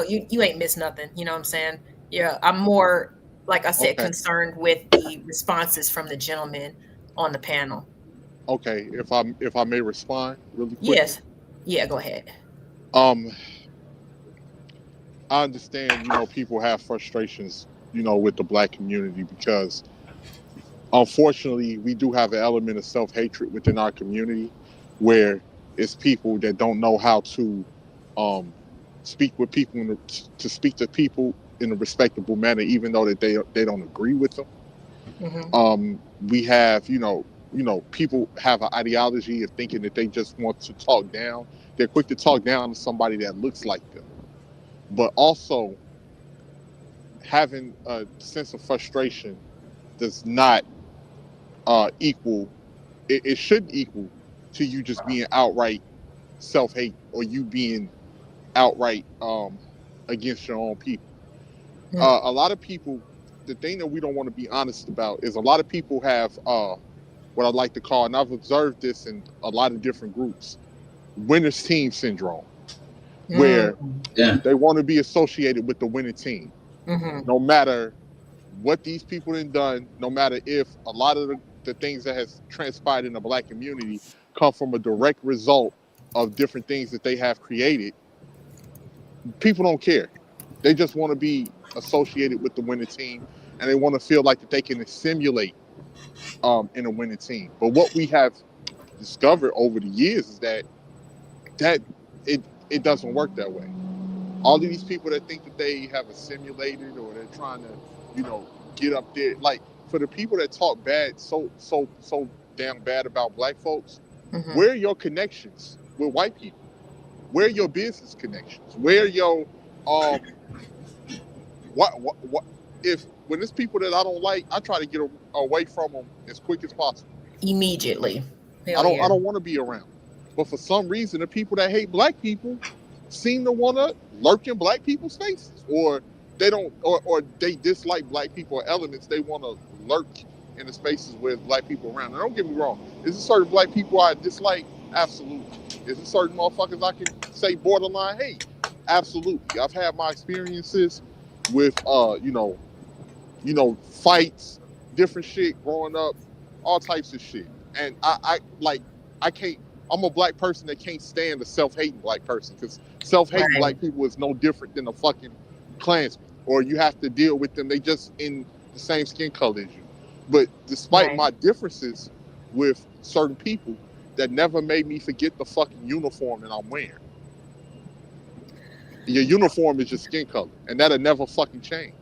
you ain't missed nothing. You know what I'm saying? Yeah, I'm more, like I said, Okay, concerned with the responses from the gentlemen on the panel. okay. If I may respond really quickly, Yes. Yeah, go ahead. um, I understand. People have frustrations. With the black community because unfortunately we do have an element of self hatred within our community, where it's people that don't know how to um speak with people to speak to people in a respectable manner, even though that they don't agree with them. Hmm. We have, people have an ideology of thinking that they just want to talk down. They're quick to talk down to somebody that looks like them. But also, having a sense of frustration does not equal. It shouldn't equal to you just being outright self hate or you being outright against your own people. A lot of people, the thing that we don't want to be honest about is a lot of people have what I like to call, and I've observed this in a lot of different groups, winner's team syndrome, where Mm-hmm. Yeah. they want to be associated with the winning team, Mm-hmm. no matter what these people have done, no matter if a lot of the things that has transpired in the black community come from a direct result of different things that they have created. People don't care. They just want to be associated with the winning team, and they want to feel like that they can assimilate in a winning team. But what we have discovered over the years is that it it doesn't work that way. All of these people that think that they have assimilated or they're trying to, get up there, like for the people that talk bad, so damn bad about black folks, Mm-hmm. where are your connections with white people? Where are your business connections? Where are your um what if when it's people that I don't like, I try to get away from them as quick as possible. Immediately. I Hell don't I yeah. don't want to be around them. But for some reason, the people that hate black people seem to want to lurk in black people's faces, or they don't, or they dislike black people or elements. They want to lurk in the spaces where there's black people around. Now, don't get me wrong. Is there certain black people I dislike? Absolutely. Is there certain motherfuckers I can say borderline hate? Absolutely. I've had my experiences with, fights, different shit growing up, all types of shit. And I like, I can't. I'm a black person that can't stand a self-hating black person because self-hating Right. black people is no different than a fucking Klansman, or you have to deal with them. They just in the same skin color as you. But despite Right. my differences with certain people, that never made me forget the fucking uniform that I'm wearing. Your uniform is your skin color, and that'll never fucking change.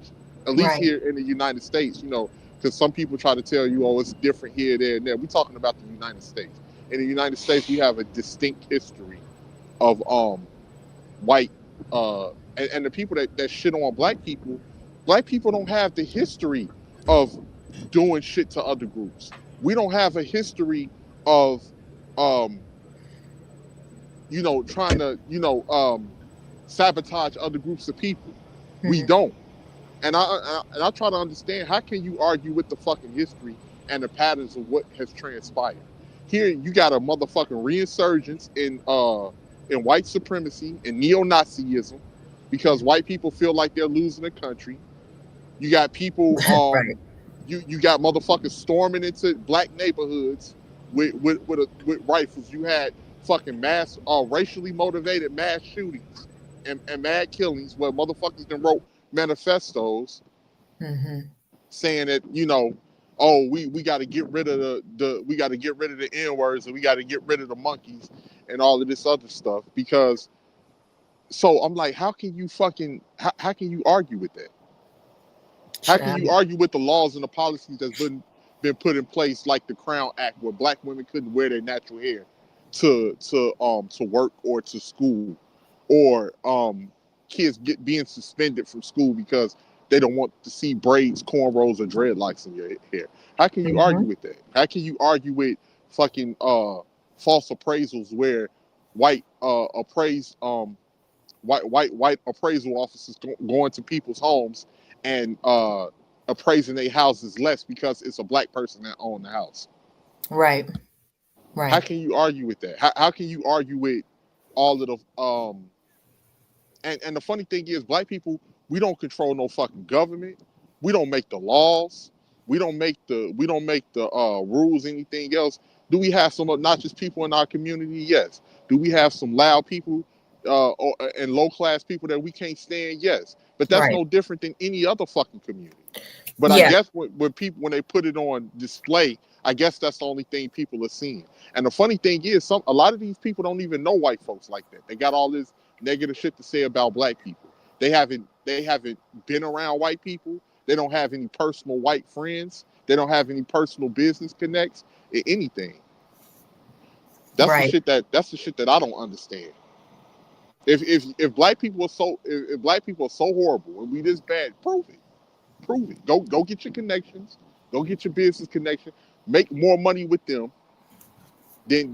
At least Right. here in the United States, because some people try to tell you, oh, it's different here, there, and there. We're talking about the United States. In the United States, we have a distinct history of white and the people that shit on black people don't have the history of doing shit to other groups. We don't have a history of um, trying to, sabotage other groups of people. We Mm-hmm. don't. And I try to understand, how can you argue with the fucking history and the patterns of what has transpired? Here you got a motherfucking resurgence in white supremacy and neo-Nazism because white people feel like they're losing the country. You got people Right. you got motherfuckers storming into black neighborhoods with rifles. You had fucking mass racially motivated mass shootings and mad killings where motherfuckers then wrote manifestos Mm-hmm. saying that, oh, we got to get rid of the we got to get rid of the N words and we got to get rid of the monkeys and all of this other stuff. Because so I'm like, how can you argue with that? How can you Child. argue with the laws and the policies that's been put in place, like the Crown Act, where black women couldn't wear their natural hair to work or to school, or kids being suspended from school because they don't want to see braids, cornrows, or dreadlocks in your hair? How can you argue Mm-hmm. with that? How can you argue with fucking false appraisals where white appraise white appraisal officers going to people's homes and appraising their houses less because it's a black person that owned the house? Right. How Right. can you argue with that? How can you argue with all of the and the funny thing is, black people, we don't control no fucking government. We don't make the laws. We don't make the rules. Anything else? Do we have some obnoxious people in our community? Yes. Do we have some loud people and low class people that we can't stand? Yes. But that's Right. no different than any other fucking community. But I Yeah. guess when they put it on display, I guess that's the only thing people are seeing. And the funny thing is, a lot of these people don't even know white folks like that. They got all this negative shit to say about black people. They haven't been around white people. They don't have any personal white friends. They don't have any personal business connects or anything. Right. That's the shit that I don't understand. If black people are if black people are so horrible and we this bad, prove it. Prove it. Go get your connections. Go get your business connection. Make more money with them than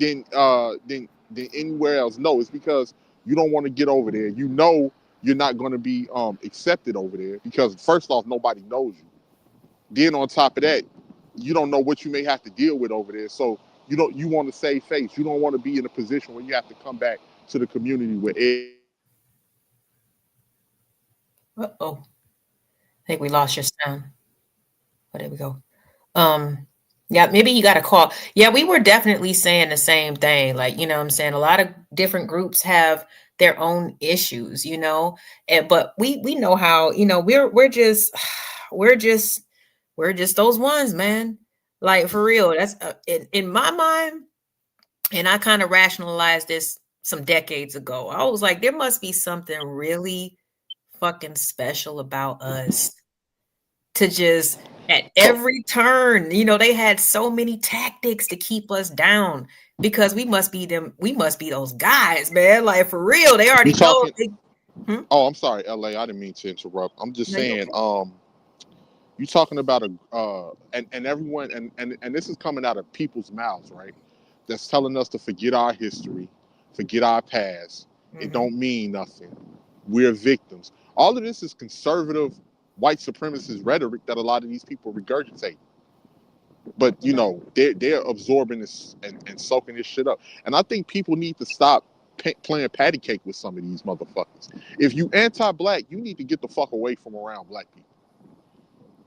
anywhere else. No, it's because you don't want to get over there. You know you're not going to be accepted over there because first off, nobody knows you. Then on top of that, you don't know what you may have to deal with over there. So you want to save face. You don't want to be in a position where you have to come back to the community where everybody knows you. Uh-oh. I think we lost your sound. Oh, there we go. Um, yeah, maybe you got a call. Yeah, we were definitely saying the same thing. Like, you know what I'm saying? A lot of different groups have their own issues, you know. And but we know how, you know, we're just we're just we're just those ones, man. Like for real. That's in my mind, and I kind of rationalized this some decades ago. I was like, there must be something really fucking special about us to just at So every turn, you know, they had so many tactics to keep us down because we must be those guys, man. Like for real, they you already know talking? they, hmm? Oh, I'm sorry, LA. I didn't mean to interrupt. I'm just No, you saying. okay. You talking about a and everyone and this is coming out of people's mouths, right? That's telling us to forget our history, forget our past. It Hmm. don't mean nothing. We're victims. All of this is conservative white supremacist rhetoric that a lot of these people regurgitate. But they're absorbing this and soaking this shit up. And I think people need to stop playing patty cake with some of these motherfuckers. If you anti-black, you need to get the fuck away from around black people.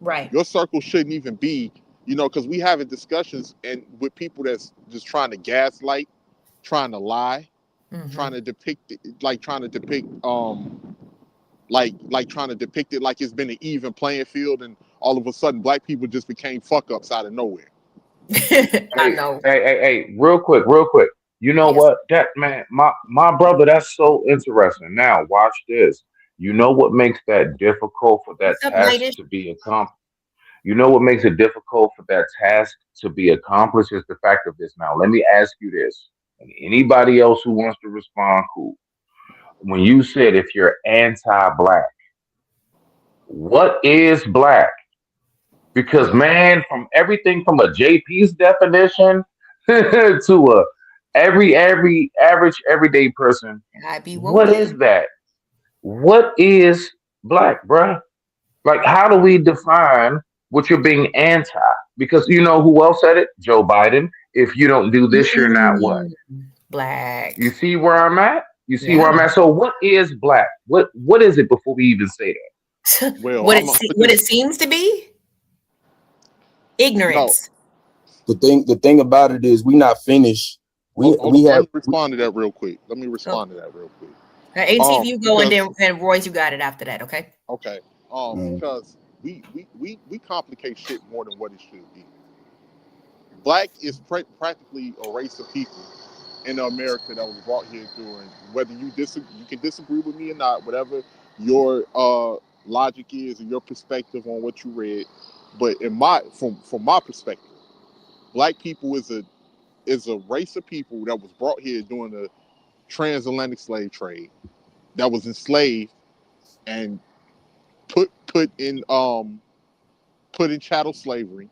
Right. Your circle shouldn't even be, because we having discussions and with people that's just trying to gaslight, trying to lie, trying Hmm. to depict it, like trying to depict like trying to depict it like it's been an even playing field and all of a sudden black people just became fuck ups out of nowhere. I Hey, know. hey, real quick, real quick. You know Yes. what? That man, my brother, that's so interesting. Now, watch this. You know what makes that difficult for that What's up, task Nightish? to be accomplished? You know what makes it difficult for that task to be accomplished is the fact of this. Now, let me ask you this, and anybody else who wants to respond, cool. When you said if you're anti-black, what is black? Because man, from everything from a JP's definition to a every average everyday person, I be what woke. is that? What is black, bruh? Like, how do we define what you're being anti? Because you know who else said it? Joe Biden. If you don't do this, you're not what? Mm, You black. see where I'm at? You see Yeah. where I'm at? So what is black? What is it before we even say that? Well, What I'm gonna put what it this. seems to be No, ignorance. The thing about it is we not finished. hold on. We Let have me respond to that real quick. Let me Oh, respond to that real quick. and see if you go and Because then and Royce, you got it after that, okay? okay, mm, because we complicate shit more than what it should be. Black is practically a race of people in America that was brought here during whether you can disagree with me or not, whatever your logic is and your perspective on what you read. But from my perspective, black people is a race of people that was brought here during the transatlantic slave trade that was enslaved and put in chattel slavery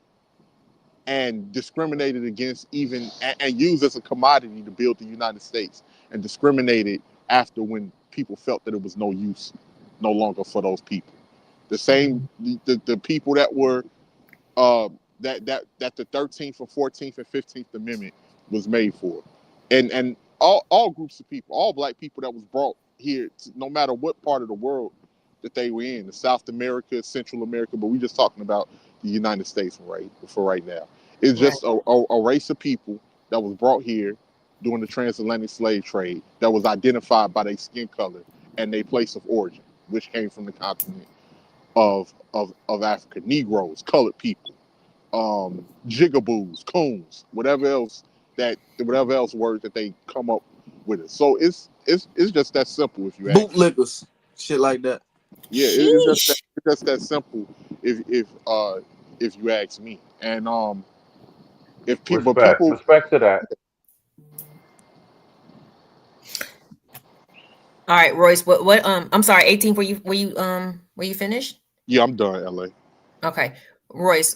and discriminated against and used as a commodity to build the United States and discriminated after when people felt that it was no use no longer for those people. The same Mhm. the people that were uh, that the 13th and 14th and 15th Amendment was made for. And all groups of people, all black people that was brought here, no matter what part of the world that they were in, South America, Central America, but we just talking about the United States for right now. It's Right. just a race of people that was brought here during the transatlantic slave trade that was identified by their skin color and their place of origin, which came from the continent of Africa. Negroes, colored people, jigaboos, coons, whatever else word that they come up with it. So it's just that simple if you ask me. Bootlickers, shit like that. Yeah, Sheesh. it's just that simple if you ask me. And if people Respect. people Respect to that. All right, Royce. What? I'm sorry. 18. Were you finished? yeah, I'm done, LA. Okay, Royce.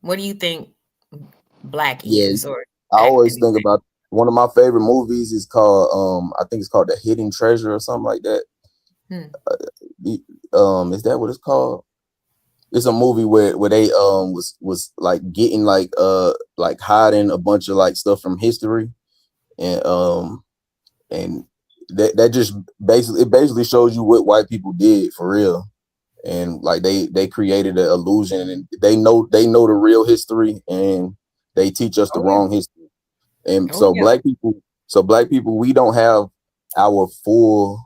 What do you think black Yeah, is or I always activity? think about one of my favorite movies is called I think it's called The Hidden Treasure or something like that. Hmm. Is that what it's called? It's a movie where they was like getting like hiding a bunch of like stuff from history, and and that just basically shows you what white people did for real. And like they created an illusion, and they know the real history, and they teach us the Oh yeah. wrong history. And Oh yeah. so black people, we don't have our full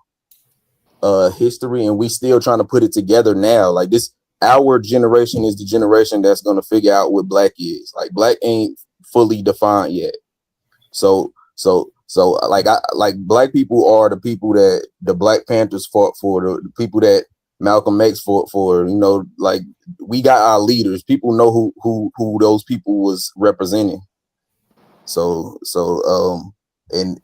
history, and we still trying to put it together now. Like this, our generation is the generation that's gonna figure out what black is. Like black ain't fully defined yet. So like I like black people are the people that the Black Panthers fought for, the people that Malcolm X fought for. Like we got our leaders. People know who those people was representing. So and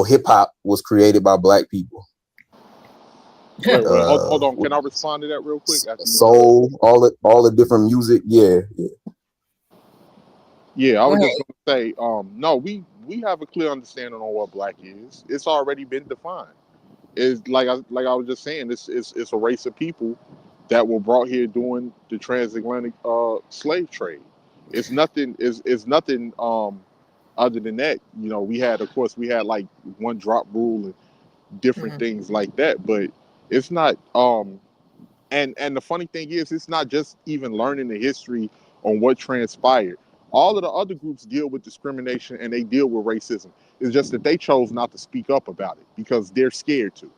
hip hop was created by black people. Wait, hold on. With Can I respond to that real quick after you done? soul, all the different music. Yeah, yeah. Yeah, I Go was ahead. just gonna say, no, we have a clear understanding on what black is. It's already been defined. It's like I was just saying, it's a race of people that were brought here during the transatlantic slave trade. It's nothing other than that. We had, of course, we had like one drop rule and different Mhm. things like that, but it's not. And the funny thing is, it's not just even learning the history on what transpired. All of the other groups deal with discrimination and they deal with racism. It's just that they chose not to speak up about it because they're scared to.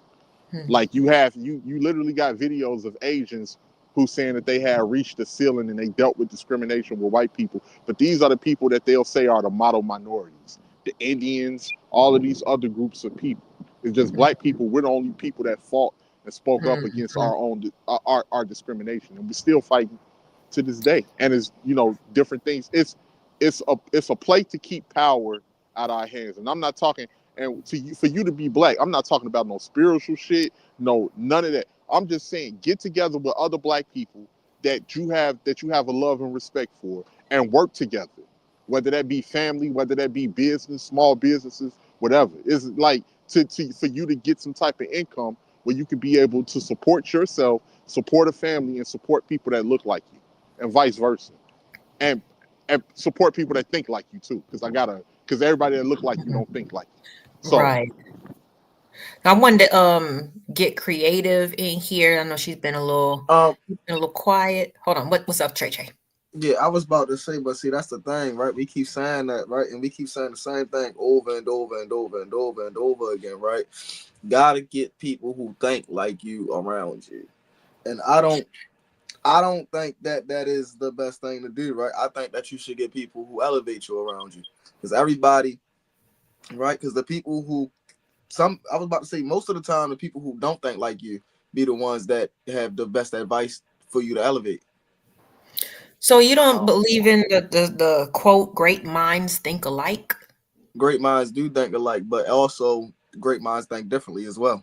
Hmm. Like you literally got videos of Asians who saying that they had reached the ceiling and they dealt with discrimination with white people. But these are the people that they'll say are the model minorities, the Indians, all of these other groups of people. It's just black people. We're the only people that fought and spoke up against Mhm. our own our discrimination, and we still fighting to this day. And it's different things. It's a play to keep power out of our hands. And I'm not talking, and to you, for you to be black, I'm not talking about no spiritual shit, no none of that. I'm just saying get together with other black people that you have a love and respect for and work together. Whether that be family, whether that be business, small businesses, whatever. It's like for you to get some type of income where you could be able to support yourself, support a family, and support people that look like you, and vice versa, and and support people that think like you too. Because everybody that look like you Mhm. don't think like you. So Right. I wanted to get creative in here. I know Um, she's been a little quiet. Hold on. What's up, Trey Trey? yeah, I was about to say, but see, that's the thing, right? We keep saying that, right? And we keep saying the same thing over and over and over and over and over again, right? Gotta get people who think like you around you. And I don't think that that is the best thing to do, right? I think that you should get people who elevate you around you. Because everybody, right? Because the people who I was about to say most of the time the people who don't think like you be the ones that have the best advice for you to elevate. So you don't believe in the quote "great minds think alike"? Great minds do think alike, but also great minds think differently as well.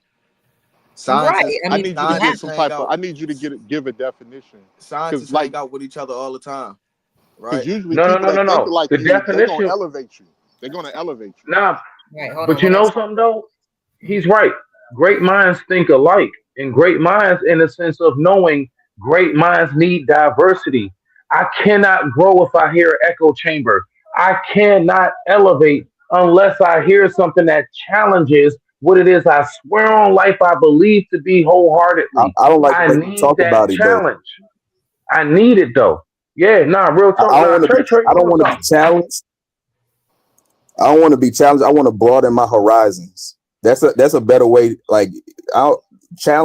Right. Scientists I I mean, need you to you have give scientists some hang type of. out I need you to give a definition, because scientists hang out with each other all the time, right? usually No, no, people no, no, that think no. like The you, they're gonna definition. elevate you. They're gonna elevate you. Nah, right. Hold on. but you Let know us. something though. He's Mhm. right. Great minds think alike, and great minds, in the sense of knowing, great minds need diversity. I cannot grow if I hear an echo chamber. I cannot elevate unless I hear something that challenges what it is I swear on life I believe to be wholeheartedly. I don't like the I way you need talk that about it though. challenge. I need it though. Yeah, nah, real talk. I don't Nah, want to be. Trey, I you don't on want to be something? challenged. I don't want to be challenged. I want to broaden my horizons. That's a better way. Like, I'll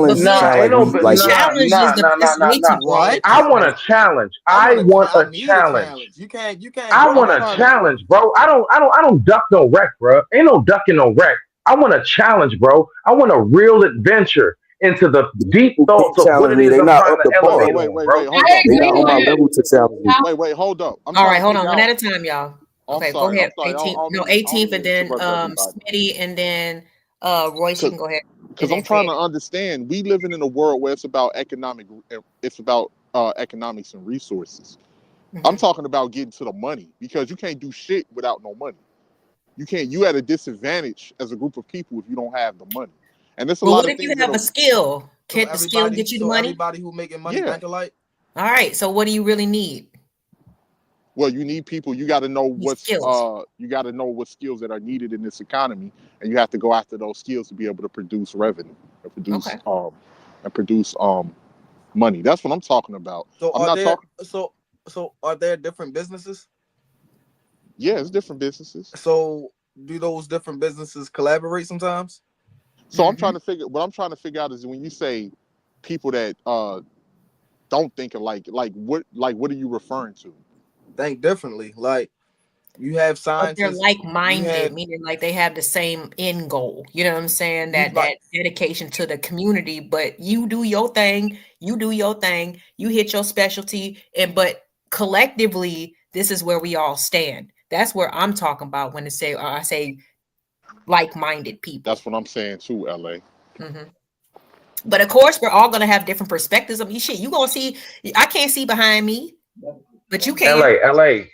But challenge being Nah, sound ain't like no, we like challenged is the it's nah, way too nah. broad What? at this I want a point. challenge. I want I a need a challenge. challenge. You can't I go want a trying to. challenge, bro. I don't duck no wreck, bro. Ain't no ducking no wreck. I want a challenge, bro. I want a real adventure into the deep people can't thoughts of what challenge it me. is They I'm not trying up to to par. Wait, elevate wait, on, wait, bro. wait. Hold up. They Hold not up. on Hold my up. level to challenge me. Wait. Hold up. I'm All trying right, to hold on. figure One at out. a time, y'all. I'm Okay, go sorry. ahead. I'm sorry. 18. No, I don't 18th, mean and to then interrupt everybody. Smitty, and then Royce, you can go ahead. And Because I'm then trying Craig. to understand. We living in a world where it's about economic. It's about economics and resources. I'm Hmm. talking about getting to the money because you can't do shit without no money. You can't. You at a disadvantage as a group of people if you don't have the money. And there's a Well, lot what of if you things that have a are. skill? So Can't the skill everybody, get you the so money? everybody who making money Yeah. think alike. All right, so what do you really need? Well, you need people. You got to know These what's. skills. You got to know what skills that are needed in this economy, and you have to go after those skills to be able to produce revenue and Okay. produce money. That's what I'm talking about. So I'm are not there talking. so are there different businesses? Yeah, it's different businesses. So do those different businesses collaborate sometimes? So I'm Hmm. trying to figure. What I'm trying to figure out is when you say people that don't think alike, like what are you referring to? Think differently. Like you have But they're scientists, you like-minded, have meaning like they have the same end goal. You know what I'm saying? you like That dedication to the community. But you do your thing. You do your thing. You hit your specialty. And but collectively, this is where we all stand. That's where I'm talking about when I say like-minded people. That's what I'm saying too, LA. Hmm. But of course, we're all gonna have different perspectives. I mean, shit, you gonna see. I can't see behind me, but you can. LA.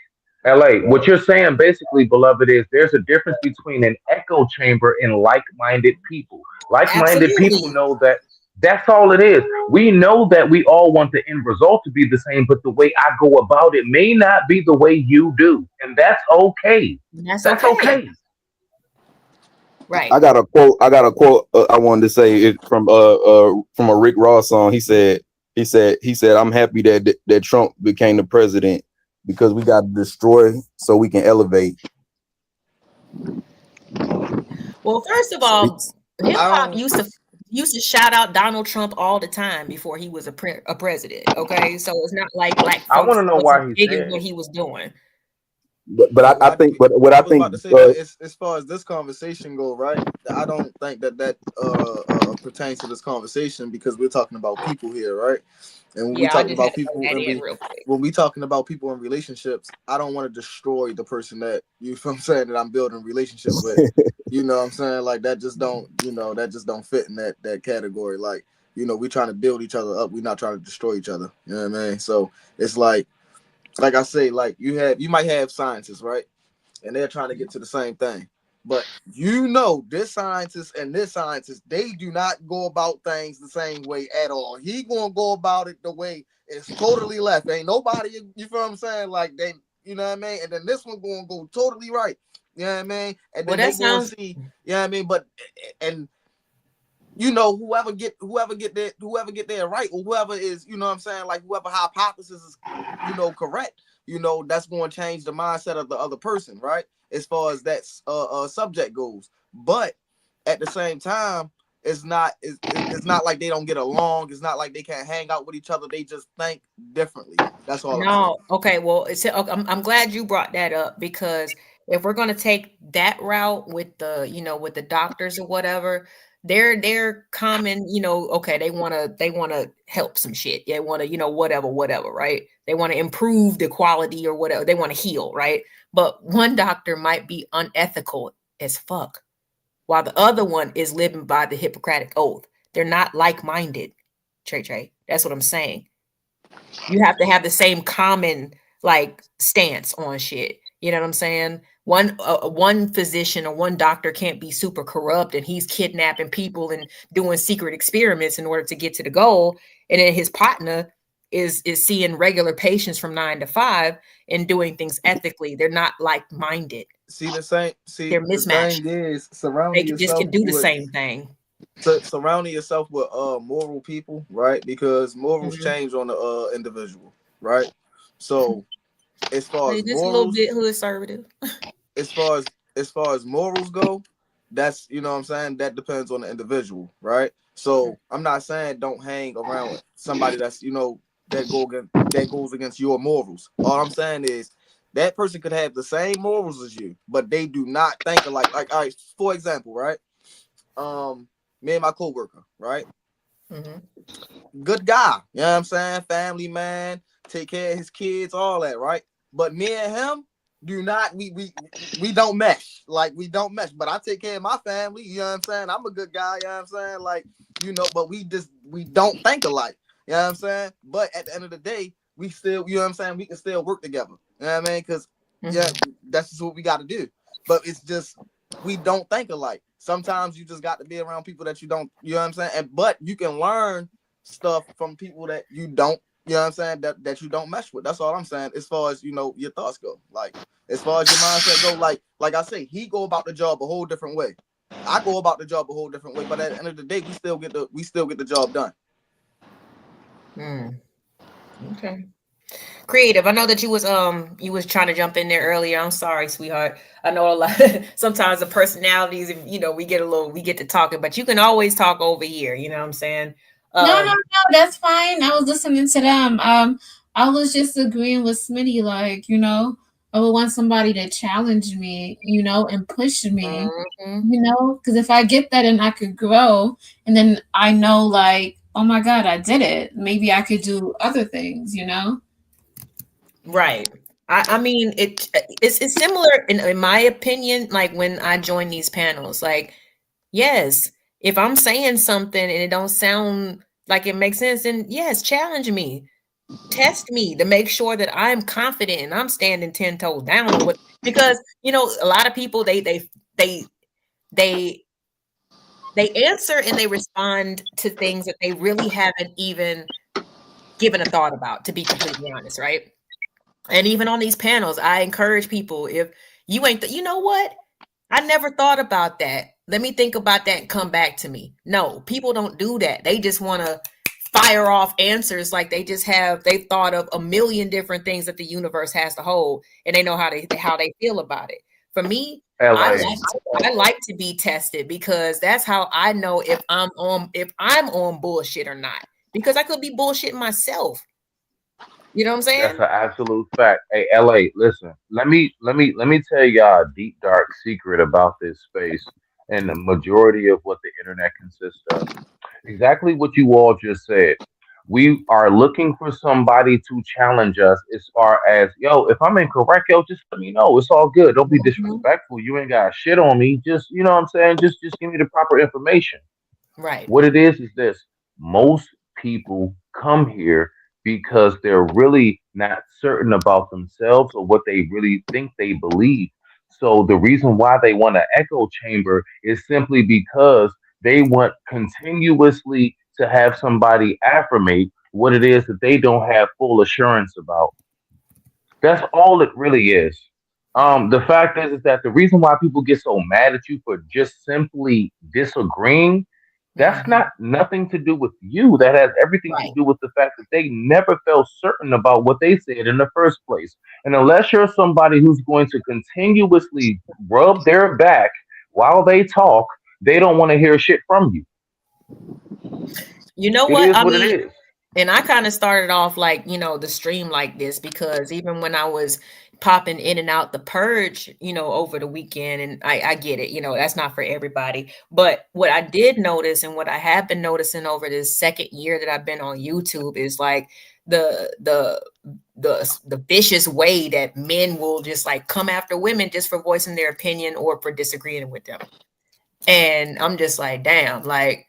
What you're saying basically, beloved, is there's a difference between an echo chamber and like-minded people. Like-minded people Absolutely. know that that's all it is. We know that we all want the end result to be the same, but the way I go about it may not be the way you do. And that's okay. That's That's okay. okay. Right. I got a quote. I got a quote. I wanted to say it from a Rick Ross song. He said I'm happy that Trump became the president because we got to destroy so we can elevate. Well, first of So he, all, hip I hop don't used to shout out Donald Trump all the time before he was a president. Okay, so it's not like black I want folks to know wasn't why he digging said. what he was doing. but But I think, but what I I was think, about to say, but it's, as far as this conversation go, right? I don't think that pertains to this conversation because we're talking about people here, right? And when we Yeah, I talking just had about to throw people that and in real quick. when we talking about people in relationships, I don't want to destroy the person that you feel I'm saying that I'm building a relationship with. You know what I'm saying? Like that just don't, that just don't fit in that category. Like, we trying to build each other up. We're not trying to destroy each other. You know what I mean? So it's like I say, like you might have scientists, right? And they're trying to get to the same thing. But this scientist and this scientist, they do not go about things the same way at all. He gonna go about it the way it's totally left. Ain't nobody, you feel what I'm saying? Like they, you know what I mean? And then this one gonna go totally right. You know what I mean? And Well, then they that gonna sounds see, you know what I mean? But and whoever get there right, or whoever is, you know what I'm saying, like whoever hypothesis is, correct, that's going to change the mindset of the other person, right? As far as that subject goes. But at the same time, it's not like they don't get along. It's not like they can't hang out with each other. They just think differently. That's all I'm saying. no. Okay, well, okay, I'm glad you brought that up because if we're gonna take that route with with the doctors or whatever, they're common, okay, they wanna help some shit. They wanna, whatever, right? They want to improve the quality or whatever. They want to heal, right? But one doctor might be unethical as fuck, while the other one is living by the Hippocratic oath. They're not like-minded, Trey. That's what I'm saying. You have to have the same common like stance on shit. You know what I'm saying? One physician or one doctor can't be super corrupt and he's kidnapping people and doing secret experiments in order to get to the goal. And then his partner is seeing regular patients from 9 to 5 and doing things ethically. They're not like-minded. See the same. See They're the mismatched. thing is They surrounding just yourself can do the with same thing. surrounding yourself with moral people, right? Because morals Mhm. change on the individual, right? So as far Hey, as just a little morals, bit conservative. as far as morals go, that's, you know what I'm saying, that depends on the individual, right? So I'm not saying don't hang around somebody that's, you know, that goes against your morals. All I'm saying is that person could have the same morals as you, but they do not think alike. Like, all right, for example, right? Me and my coworker, right? Mm-hmm. Good guy, you know what I'm saying? Family man, take care of his kids, all that, right? But me and him do not, we don't mesh. Like, we don't mesh. But I take care of my family, you know what I'm saying? I'm a good guy, you know what I'm saying? Like, you know, but we don't think alike. You know what I'm saying? But at the end of the day, we still, you know what I'm saying, we can still work together. You know what I mean? Because yeah, that's just what we got to do. But it's just we don't think alike. Sometimes you just got to be around people that you don't, you know what I'm saying? But you can learn stuff from people that you don't, you know what I'm saying, that you don't mesh with. That's all I'm saying. As far as, you know, your thoughts go, like as far as your mindset go, like I say, he go about the job a whole different way. I go about the job a whole different way. But at the end of the day, we still get the job done. Okay. Creative. I know that you was trying to jump in there earlier. I'm sorry, sweetheart. I know a lot. Sometimes the personalities, you know, we get to talking, but you can always talk over here. You know what I'm saying? No, no, Um, no, that's fine. I was listening to them. I was just agreeing with Smitty, like, I would want somebody to challenge me, and push me, mhm. because if I get that and I could grow, and then I know, like, oh my God, I did it. Maybe I could do other things. Right. I mean, it's similar in my opinion. Like when I join these panels, like yes, if I'm saying something and it don't sound like it makes sense, then yes, challenge me. Test me to make sure that I'm confident and I'm standing 10 toes down on what, because a lot of people they they they answer and they respond to things that they really haven't even given a thought about, to be completely honest, right? And even on these panels, I encourage people, if you ain't you know what, I never thought about that, let me think about that and come back to me. No, people don't do that. They just want to fire off answers, like they've thought of a million different things that the universe has to hold, and they know how they feel about it. For me, I LA. like I like to be tested, because that's how I know if I'm on bullshit or not, because I could be bullshitting myself. You know what I'm That's saying? an absolute fact. Hey, LA, listen. Let me tell y'all a deep dark secret about this space and the majority of what the internet consists of. Exactly what you all just said. We are looking for somebody to challenge us as far as, yo, if I'm incorrect, yo, just let me know. It's all good. Don't be Mhm. disrespectful. You ain't got shit on me. Just, you know what I'm saying? Just give me the proper information. Right. What it is this: most people come here because they're really not certain about themselves or what they really think they believe. So the reason why they want an echo chamber is simply because they want continuously to have somebody affirmate what it is that they don't have full assurance about. That's all it really is. The fact is that the reason why people get so mad at you for just simply disagreeing, that's Mhm. not nothing to do with you. That has everything to Right. do with the fact that they never felt certain about what they said in the first place. And unless you're somebody who's going to continuously rub their back while they talk, they don't want to hear shit from you. You know It what? is I what it mean, is. and I kind of started off like, the stream like this, because even when I was popping in and out the purge, over the weekend, and I get it, that's not for everybody. But what I did notice, and what I have been noticing over this second year that I've been on YouTube, is like the vicious way that men will just like come after women just for voicing their opinion or for disagreeing with them. And I'm just like, damn, like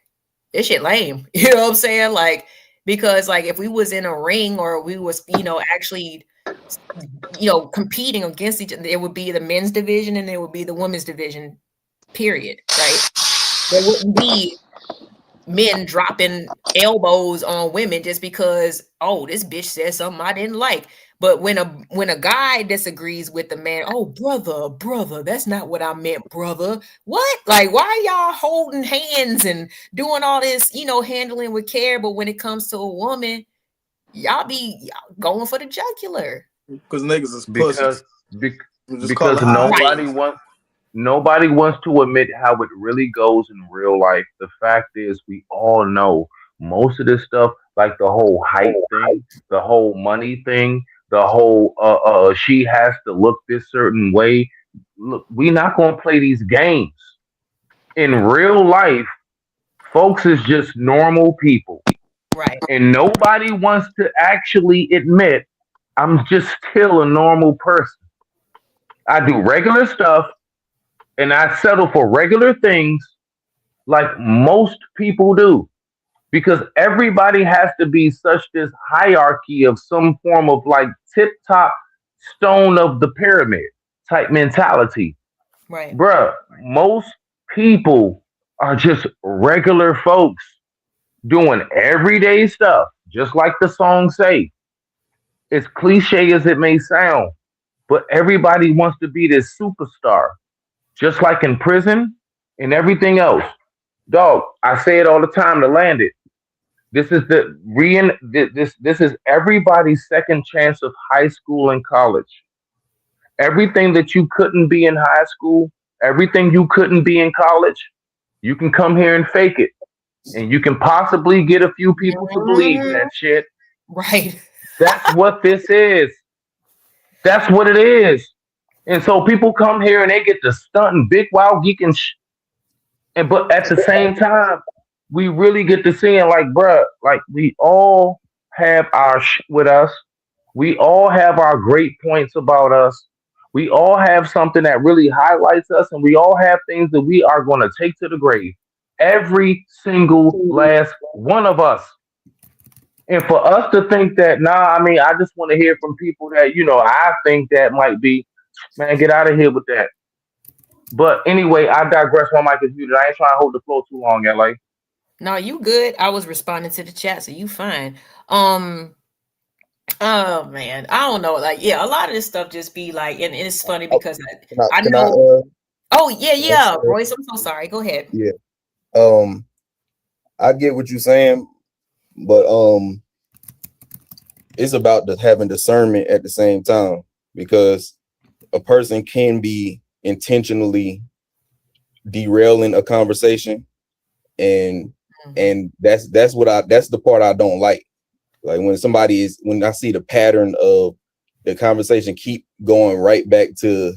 this shit lame. You know what I'm saying? Like, because like if we was in a ring, or we was, actually, competing against each other, it would be the men's division and there would be the women's division, period. Right? There wouldn't be men dropping elbows on women just because, oh, this bitch said something I didn't like. But when a guy disagrees with the man, oh, brother, that's not what I meant, brother. What? Like, why are y'all holding hands and doing all this, handling with care? But when it comes to a woman, y'all going for the jugular. Because niggas is because pussies. bec- We just call because it how it Right. is. nobody wants to admit how it really goes in real life. The fact is, we all know most of this stuff, like the whole height thing, the whole money thing, the whole she has to look this certain way. Look, we not gonna play these games. In real life, folks is just normal people, Right. and nobody wants to actually admit I'm just still a normal person. I do regular stuff and I settle for regular things like most people do because everybody has to be such this hierarchy of some form of like tip top stone of the pyramid type mentality. Right. Bruh, most people are just regular folks doing everyday stuff, just like the song say. As cliche as it may sound, but everybody wants to be this superstar, just like in prison and everything else. Dog, I say it all the time to land it. This is this is everybody's second chance of high school and college. Everything that you couldn't be in high school, everything you couldn't be in college, you can come here and fake it. And you can possibly get a few people to believe in Mhm. that shit. Right. That's what this is. That's what it is. And so people come here and they get to stunt and big wild geek and and but at the same time, we really get to seeing like, bruh, like we all have our with us. We all have our great points about us. We all have something that really highlights us, and we all have things that we are going to take to the grave. Every single last one of us. And for us to think that, nah, I mean, I just want to hear from people that, I think that might be, man, get out of here with that. But anyway, I digress. My mic is muted. I ain't trying to hold the floor too long, LA. No, you good. I was responding to the chat, so you fine. Um, oh man, I don't know. Like, yeah, a lot of this stuff just be like, and it's funny Oh, because can I I can I know. Oh yeah, yeah, Royce. I'm so sorry. Go ahead. yeah. Um, I get what you're saying, but it's about the having discernment at the same time because a person can be intentionally derailing a conversation, and Mhm. that's the part I don't like. Like when I see the pattern of the conversation keep going right back to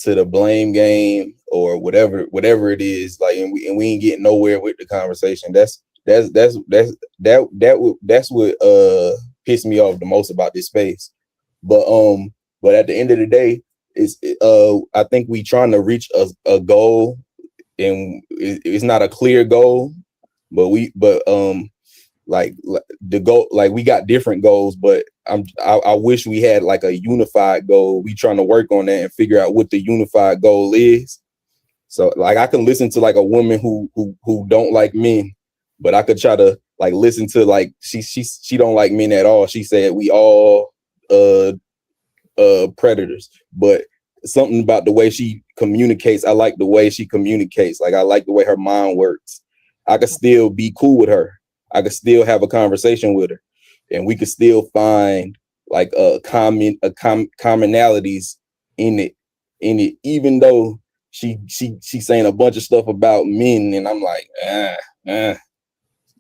the blame game or whatever it is, like, and we ain't getting nowhere with the conversation. That's what pissed me off the most about this space. But but at the end of the day, I think we trying to reach a goal, and it's not a clear goal, but like the goal, like we got different goals, but I wish we had like a unified goal. We trying to work on that and figure out what the unified goal is. So like I can listen to like a woman who don't like men, but I could try to like listen to like she don't like men at all. She said we all uh predators, but something about the way she communicates, I like the way she communicates. Like I like the way her mind works. I could still be cool with her. I could still have a conversation with her, and we could still find like commonalities in it, even though she's saying a bunch of stuff about men, and I'm like, ah.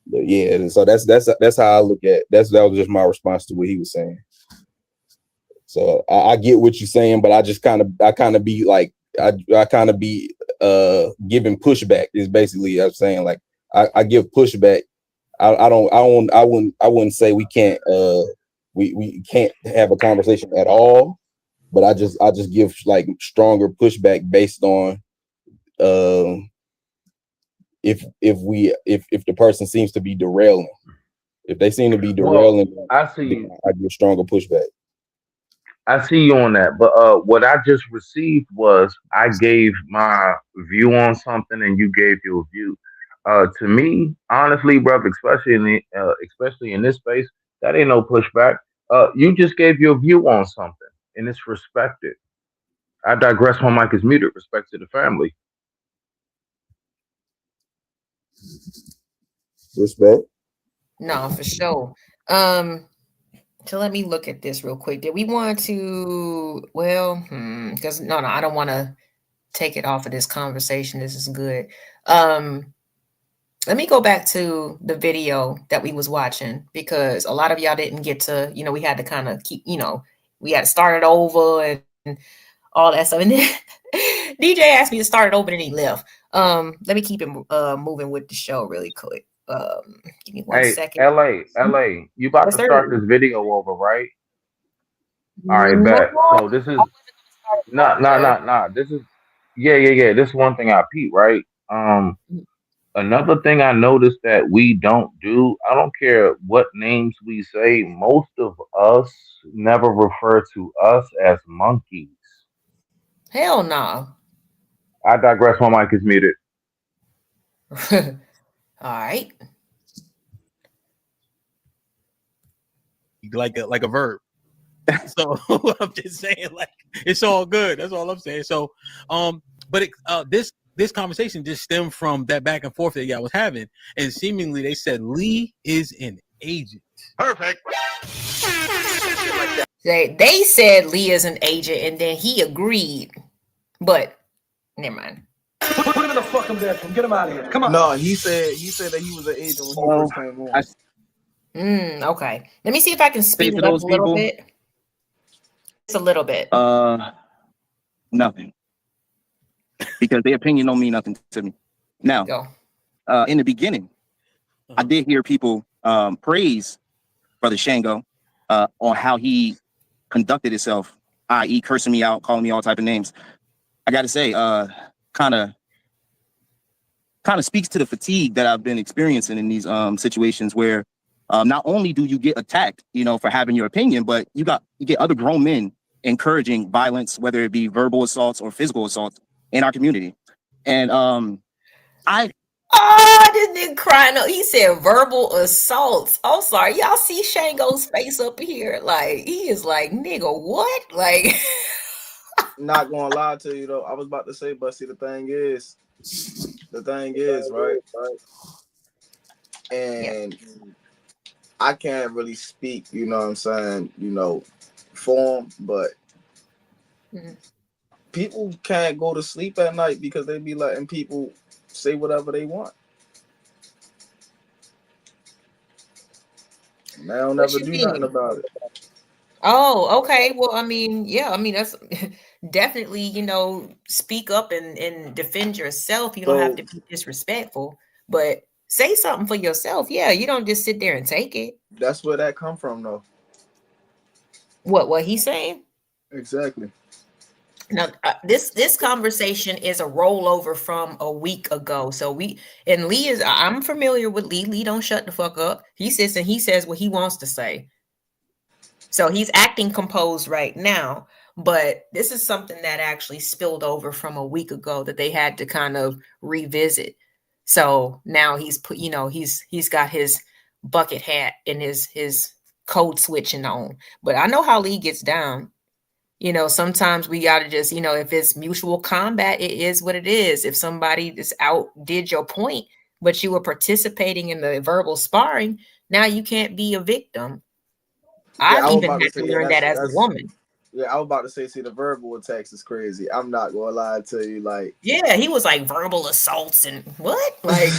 But yeah, so that's how I look at that was just my response to what he was saying. So I get what you're saying, but I kind of be like I kind of be giving pushback is basically I'm saying, like I give pushback. I wouldn't say we can't we can't have a conversation at all, but I just give like stronger pushback based on um if the person seems to be derailing. If they seem to be Well, derailing, I see then you. I give stronger pushback. I see you on that. But what I just received was I gave my view on something and you gave your view. To me, honestly, brother, especially in this space, that ain't no pushback. You just gave your view on something, and it's respected. I digress. My mic is muted. Respect to the family. Respect. No, for sure. Um, so let me look at this real quick. Did we want to? Well, because no, I don't want to take it off of this conversation. This is good. Um, Let me go back to the video that we was watching because a lot of y'all didn't get to, we had to kind of keep, we had to start it over and all that stuff. And then DJ asked me to start it over and he left. Let me keep it moving with the show really quick. Give me one Hey, second. LA, you about Yes, to sir. start this video over, right? All right, No, bet. So this is not, over. This is yeah. This is one thing I peep, right? Another thing I noticed that we don't do, I don't care what names we say, most of us never refer to us as monkeys. Hell no. I digress. My mic is muted. All right. Like a verb. So I'm just saying, like, it's all good. That's all I'm saying. So, but this conversation just stemmed from that back and forth that y'all was having, and seemingly they said Lee is an agent. Perfect. They said Lee is an agent and then he agreed, but never mind. Put him in the fucking bedroom. Get him out of here. Come on. No, he said that he was an agent when he So first came I on. Okay. Let me see if I can say speed to it up those a little people, bit. Just a little bit. nothing, because their opinion don't mean nothing to me. Now, Go. in the beginning, I did hear people praise Brother Shango on how he conducted himself, i.e., cursing me out, calling me all type of names. I got to say, kind of speaks to the fatigue that I've been experiencing in these situations where not only do you get attacked, for having your opinion, but you get other grown men encouraging violence, whether it be verbal assaults or physical assaults in our community. And I This nigga crying up. He said verbal assaults. I'm sorry. Y'all see Shango's face up here? Like, he is like, nigga, what? Like, Not gonna lie to you though. I was about to say, but see, the thing is, right? yeah. And I can't really speak, you know what I'm saying, for him, but Mhm. people can't go to sleep at night because they be letting people say whatever they want. And they don't What never you do nothing mean? about it. Oh, okay. Well, yeah, that's definitely, speak up and defend yourself. You don't have So to be disrespectful, but say something for yourself. Yeah, you don't just sit there and take it. that's where that come from though. What he's saying? Exactly. Now, this conversation is a rollover from a week ago. So Lee I'm familiar with Lee. Lee don't shut the fuck up. He sits and he says what he wants to say. So he's acting composed right now, but this is something that actually spilled over from a week ago that they had to kind of revisit. So now he's put, he's got his bucket hat and his code switching on. But I know how Lee gets down. Sometimes we got to just, if it's mutual combat, it is what it is. If somebody just outdid your point, but you were participating in the verbal sparring, now you can't be a victim. Yeah, I've I was even about to had say, to yeah, learn that as a that's woman. yeah, I was about to say, see, the verbal attacks is crazy. I'm not gonna lie to you, like, Yeah, he was like verbal assaults and what? Like,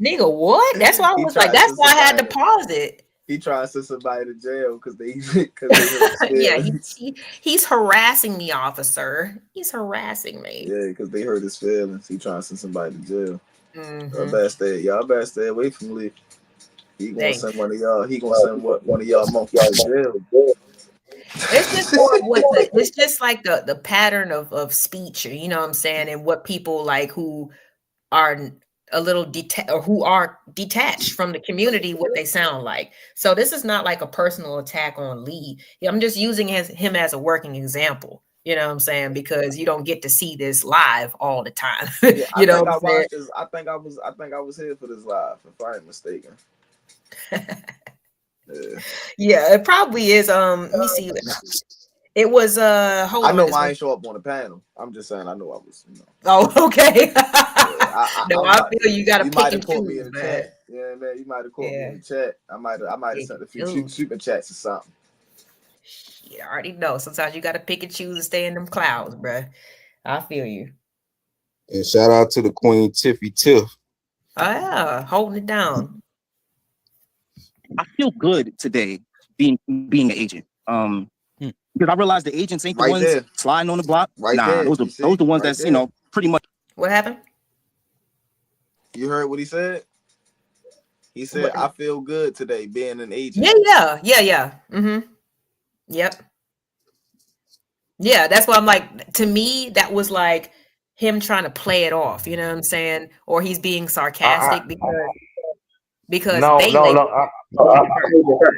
nigga, what? That's why I he was like, tried to that's send why I had somebody to pause it. he tried to send somebody to jail because they because they hurt his Yeah, feelings. he's harassing me, officer. He's harassing me. Yeah, because they hurt his feelings. He trying to send somebody to jail. Mm-hmm. Y'all better stay away from Lee. He gonna Hey, send one of y'all. He gonna send one of y'all monkeys to jail. it's just more of it's just like the pattern of speech, you know what I'm saying, and what people like who are a little or who are detached from the community, what they sound like. So this is not like a personal attack on Lee. I'm just using him as a working example. You know what I'm saying? Because you don't get to see this live all the time. Yeah, I You know think what I I'm saying? watched this. I think I was here for this live, if I ain't mistaken. Yeah. Yeah, it probably is. Let me see. It was hold I on. know This I was, ain't show up on the panel. I'm just saying I know I was, oh, okay. No, I I might, feel you gotta you might pick have and caught me choose, in the man. chat. Yeah, man, you might have caught me in Yeah, the chat. I might have pick sent a and few choose. super chats or something. Shit, I already know. Sometimes you gotta pick and choose and stay in them clouds, bruh. I feel you. And shout out to the Queen Tiffy Tiff. Oh yeah, holding it down. I feel good today being an agent. Because I realized the agents ain't the Right ones there. sliding on the block. Right Nah, there. those You are see? the ones Right that's there. pretty much. What happened? You heard what he said? He said, What? I feel good today being an agent. Yeah. Mm-hmm. Yep. Yeah, that's why I'm like, to me, that was like him trying to play it off, you know what I'm saying? Or he's being I, sarcastic because no, they no, no, labeled him hurt.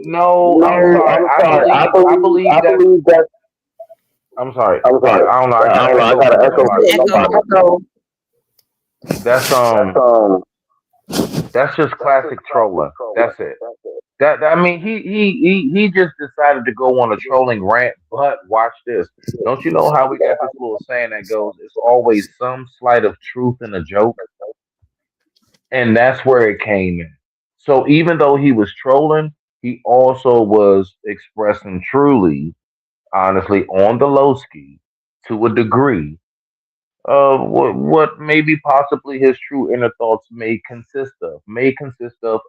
no. I'm No, sorry. I'm sorry. I believe I that. believe that. I'm sorry. I'm sorry. I don't know. I I got don't an know. I echo got from an my echo It's from an mic. my echo. echo. That's That's that's just classic trolling. That's it. I mean, he just decided to go on a trolling rant. But watch this. Don't you know how we got this little saying that goes, "It's always some slight of truth in a joke," and that's where it came in. So even though he was trolling, he also was expressing truly, honestly, on the low ski to a degree of what maybe possibly his true inner thoughts may consist of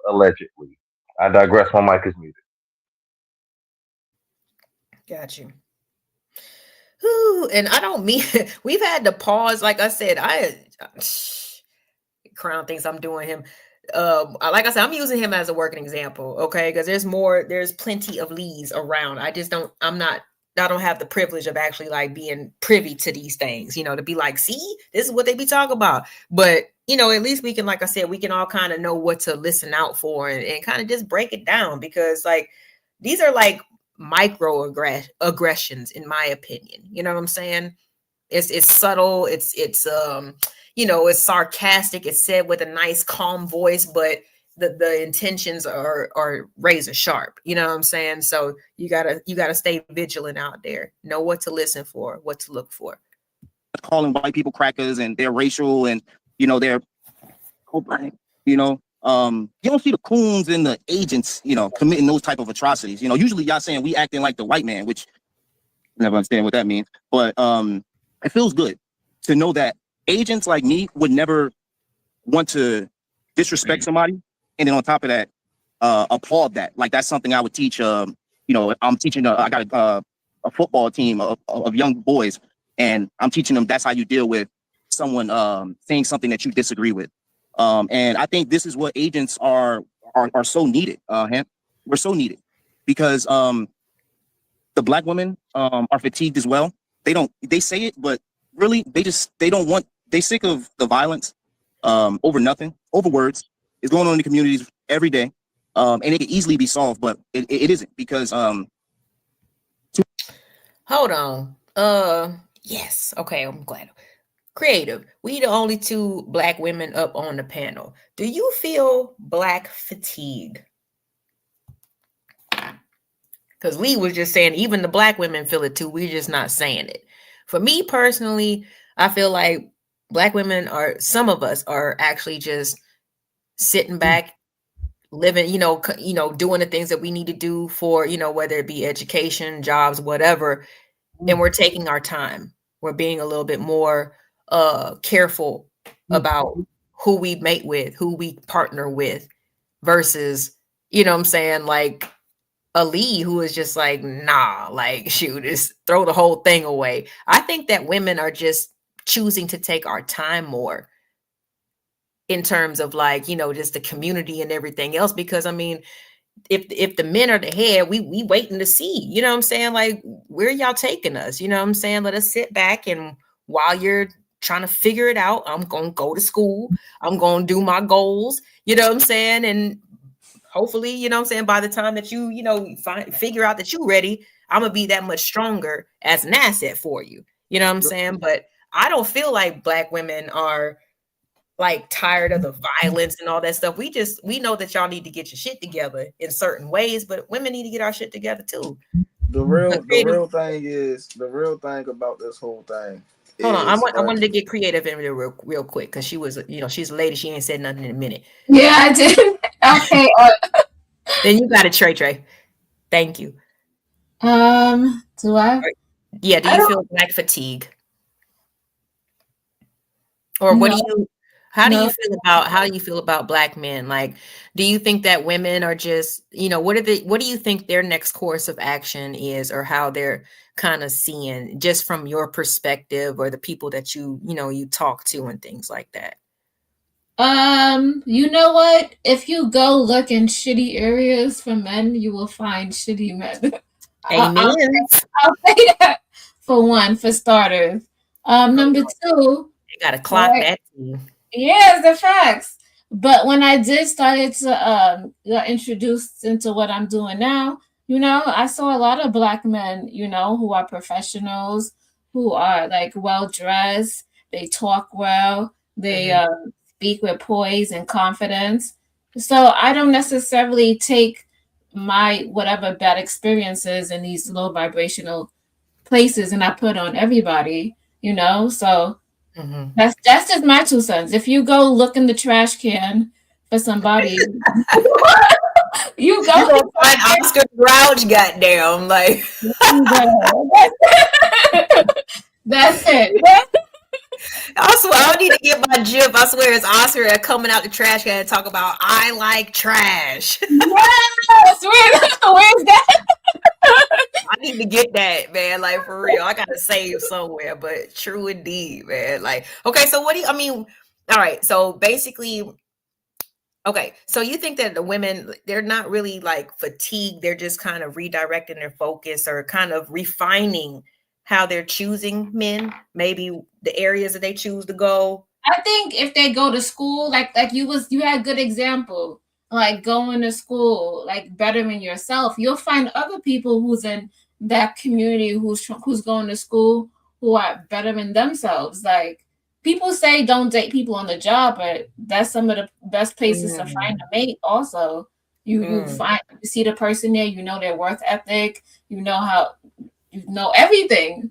allegedly. I digress. My mic is muted. Got you. Whew, and I don't mean we've had to pause. Like I said, Crown thinks I'm doing him. Like I said, I'm using him as a working example, okay? Because there's plenty of Lees around. I don't have the privilege of actually like being privy to these things, to be like, see, this is what they be talking about. But at least we can, like I said, we can all kind of know what to listen out for and kind of just break it down because like these are like aggressions in my opinion. You know what I'm saying? It's subtle, it's sarcastic, it's said with a nice calm voice, but the intentions are razor sharp, you know what I'm saying? So you gotta stay vigilant out there, know what to listen for, what to look for. Calling white people crackers and they're racial and they're you don't see the coons and the agents committing those type of atrocities. Usually y'all saying we acting like the white man, which I never understand what that means, but it feels good to know that agents like me would never want to disrespect somebody and then on top of that applaud that. Like that's something I would teach. I'm teaching I got a football team of young boys, and I'm teaching them that's how you deal with someone saying something that you disagree with. And I think this is what agents are so needed. We're so needed because the black women are fatigued as well. They say it, but really they don't want, they sick of the violence over nothing, over words. It's going on in the communities every day. And it can easily be solved, but it isn't because Hold on. Yes. Okay, I'm glad. Creative. We the only two black women up on the panel. Do you feel black fatigue? Because Lee was just saying even the black women feel it too. We're just not saying it. For me personally, I feel like black women some of us are actually just sitting back, living, doing the things that we need to do for, whether it be education, jobs, whatever. And we're taking our time. We're being a little bit more careful about who we mate with, who we partner with, versus, what I'm saying, like a Lee who is just like, nah, like shoot, just throw the whole thing away. I think that women are just choosing to take our time more in terms of like, just the community and everything else. Because I mean, if the men are the head, we waiting to see, you know what I'm saying? Like, where y'all taking us? You know what I'm saying? Let us sit back, and while you're trying to figure it out, I'm gonna go to school. I'm gonna do my goals, you know what I'm saying? And hopefully, you know what I'm saying, by the time that you know, figure out that you're ready, I'm gonna be that much stronger as an asset for you. You know what I'm saying? But I don't feel like black women are like tired of the violence and all that stuff. We know that y'all need to get your shit together in certain ways, but women need to get our shit together too. The real thing about this whole thing Hold on, is I right. wanted to get creative in there real quick because she was, you know, she's a lady. She ain't said nothing in a minute. Yeah, I did. Okay. Then you got it, Trey. Thank you. Do I? Yeah. Do I you don't feel black fatigue, or what know. do you? No. How do you feel about black men? Like, do you think that women are just, you know, what do you think their next course of action is, or how they're kind of seeing, just from your perspective, or the people that you know, you talk to and things like that? You know what? If you go look in shitty areas for men, you will find shitty men. I'll, Amen. I'll say that for one, for starters. Number two, You got to clock right? that too. Yes, the facts. But when I did started to get introduced into what I'm doing now, you know, I saw a lot of black men, you know, who are professionals, who are like well dressed, they talk well, they Mhm. speak with poise and confidence. So I don't necessarily take my whatever bad experiences in these low vibrational places and I put on everybody, you know. So Mhm. that's just my 2 cents. If you go look in the trash can for somebody, you You go. gonna find Oscar Grouch, goddamn, like. That's it. I swear, I need to get my GIF. I swear, it's Oscar coming out the trash can and talk about I like trash. Yes, where's that? I need to get that, man. Like for real, I gotta save somewhere. But true indeed, man. Like, okay, so what do you? I mean, all right. So basically, okay. So you think that the women, they're not really like fatigued. They're just kind of redirecting their focus, or kind of refining how they're choosing men. Maybe the areas that they choose to go. I think if they go to school, like you had a good example, like going to school, like bettering yourself, you'll find other people who's in that community who's going to school who are bettering themselves. Like people say don't date people on the job, but that's some of the best places to find Mm, a mate. Also, mm, you see the person there, you know their work ethic, you know everything.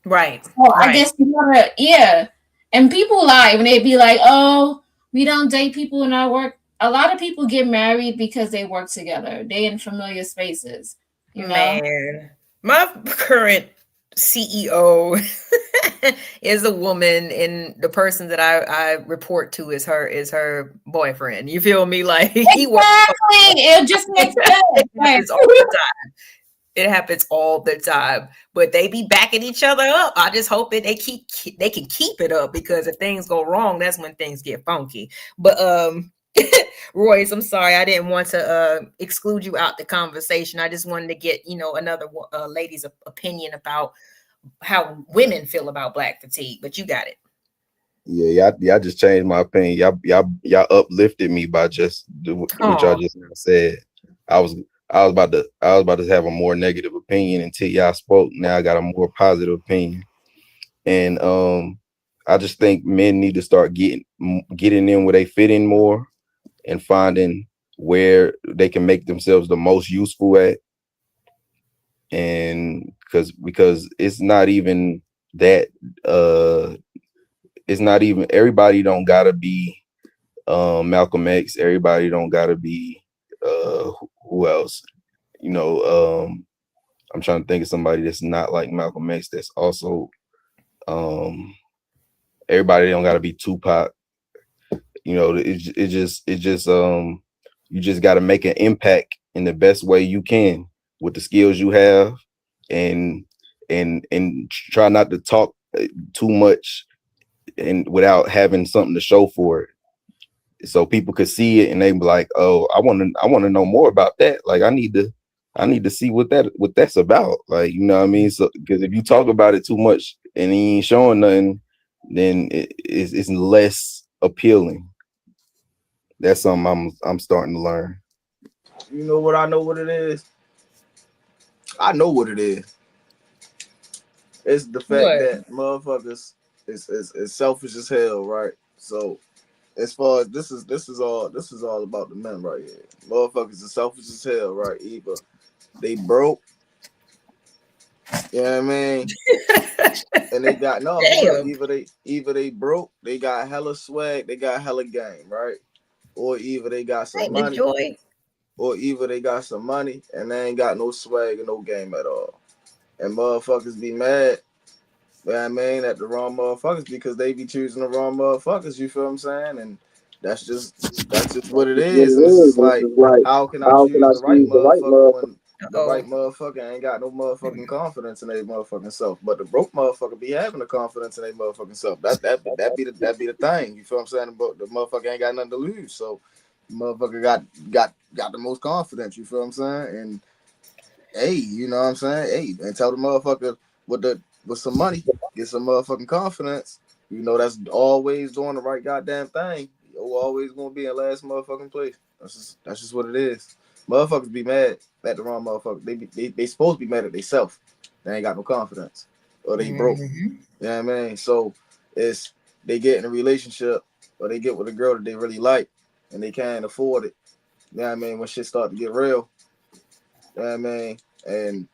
right, So I right. guess you gotta, yeah. And people lie when they be like, "Oh, we don't date people in our work." A lot of people get married because they work together. They in familiar spaces, you know. Man, my current CEO is a woman, and the person that I report to is her boyfriend. You feel me? Like he works. Exactly. It just makes sense. It Like, happens all the time. It happens all the time. But they be backing each other up. I just hope that they can keep it up, because if things go wrong, that's when things get funky. But Royce, I'm sorry, I didn't want to exclude you out the conversation. I just wanted to get, you know, another lady's opinion about how women feel about black fatigue. But you got it. Yeah, I just changed my opinion. Y'all uplifted me by just what y'all Oh, just now said. I was I was about to have a more negative opinion until y'all spoke. Now I got a more positive opinion, and I just think men need to start getting in where they fit in more, and finding where they can make themselves the most useful at. And because it's not even that it's not even everybody don't gotta be Malcolm X. Everybody don't gotta be who else? You know, I'm trying to think of somebody that's not like Malcolm X. That's also um, everybody don't gotta be Tupac. You know, it just you just gotta make an impact in the best way you can with the skills you have, and and try not to talk too much and without having something to show for it, so people could see it and they be like, "Oh, I want to know more about that. Like, I need to see what that's about." Like, you know what I mean? So, because if you talk about it too much and he ain't showing nothing, then it's less appealing. That's something I'm starting to learn. You know what I know what it is? I know what it is. It's the fact What? that motherfuckers is selfish as hell, right? So as far as this is all about the men right here. Motherfuckers are selfish as hell, right? Either they broke, you know what I mean? And they got no for real. Damn. Either they broke, they got hella swag, they got hella game, right? Or either they got some Hey, the money, joy. and they ain't got no swag and no game at all. And motherfuckers be mad, you know what I mean, at the wrong motherfuckers because they be choosing the wrong motherfuckers, you feel what I'm saying? And that's just that's just what it What is. it And it's is, just and it's like, just like, how can I how can choose I the right choose the right motherfucker motherfucker? when the Oh, right motherfucker ain't got no motherfucking confidence in their motherfucking self? But the broke motherfucker be having the confidence in their motherfucking self. That be the thing. You feel what I'm saying? But the motherfucker ain't got nothing to lose. So the motherfucker got the most confidence, you feel what I'm saying? And hey, you know what I'm saying? Hey, and tell the motherfucker with some money, get some motherfucking confidence. You know that's always doing the right goddamn thing. You're always gonna be in last motherfucking place. That's just what it is. Motherfuckers be mad at the wrong motherfucker. They supposed to be mad at themselves. They ain't got no confidence. Or they broke. mhm. You know what I mean? So it's they get in a relationship or they get with a girl that they really like and they can't afford it. You know what I mean? When shit start to get real, you know what I mean? And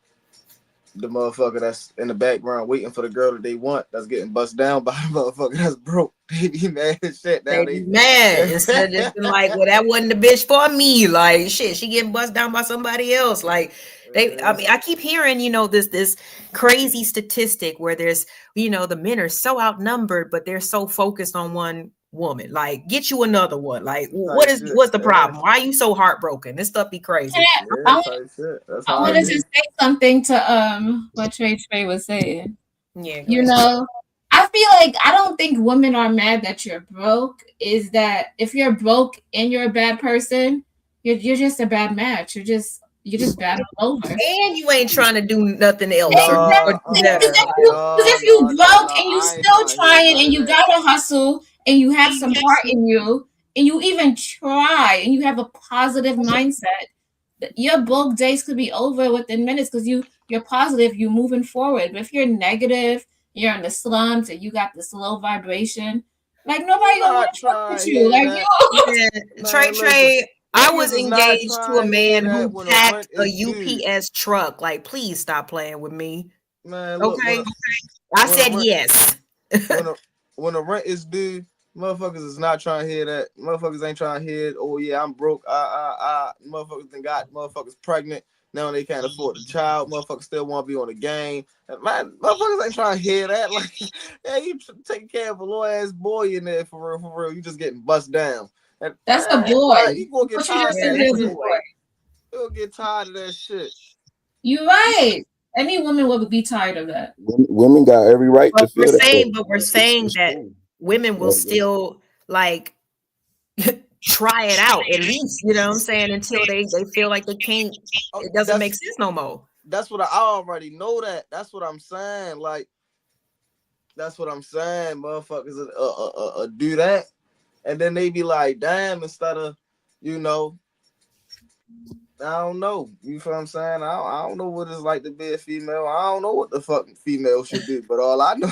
the motherfucker that's in the background waiting for the girl that they want that's getting bust down by the motherfucker that's broke. They be mad as shit now. They be mad instead of just been like, well, that wasn't the bitch for me. Like, shit, she getting buzzed down by somebody else. Like, I mean, I keep hearing, this crazy statistic where there's, the men are so outnumbered, but they're so focused on one woman. Like, get you another one. Like, type shit. what's the problem? Why are you so heartbroken? This stuff be crazy. Yeah, type shit. That's I how it wanted to be. say something to what Trey was saying. Yeah, go You ahead. know, I feel like I don't think women are mad that you're broke. Is that if you're broke and you're a bad person, you're just a bad match. You're just bad all over. And you ain't trying to do nothing else or No, do better. Because Like, if you no, no, broke no. and you I ain't still trying to hear trying none and of you that. gotta hustle and you have some heart in you and you even try and you have a positive mindset, your broke days could be over within minutes because you're positive, you're moving forward. But if you're negative, you're in the slums and you got this low vibration, like nobody gonna want Not to fuck trying with to you. hear Like that. you, man, Man, listen. I was Niggas is not engaged to a trying to hear man that who when the packed rent a is due. UPS truck. Like, please stop playing with me. Man, look, Okay. I when the said rent yes. when the when the rent is due, motherfuckers is not trying to hear that. Motherfuckers ain't trying to hear it. Oh yeah, I'm broke. Motherfuckers done got motherfuckers pregnant. Now they can't afford the child. Motherfuckers still want to be on the game. And man, motherfuckers ain't trying to hear that. Like, yeah, you taking care of a little ass boy in there for real, for real. You just getting bust down. And that's a man, boy. you gonna get But you tired just of Yeah, said that you're that's a a shit. boy. boy. You'll get tired of that shit. You're right. Any woman would be tired of that. Women got every right to But feel that way. we're saying It's that cool. women will Like, still like try it out at least, you know what I'm saying, until they feel like they can't, Oh, it doesn't make sense no more. that's what I already know that. That's what I'm saying. Like, that's what I'm saying. Motherfuckers do that, and then they be like, "Damn!" Instead of, you know, I don't know. You feel what I'm saying? I don't know what it's like to be a female. I don't know what the fucking female should do. But all I know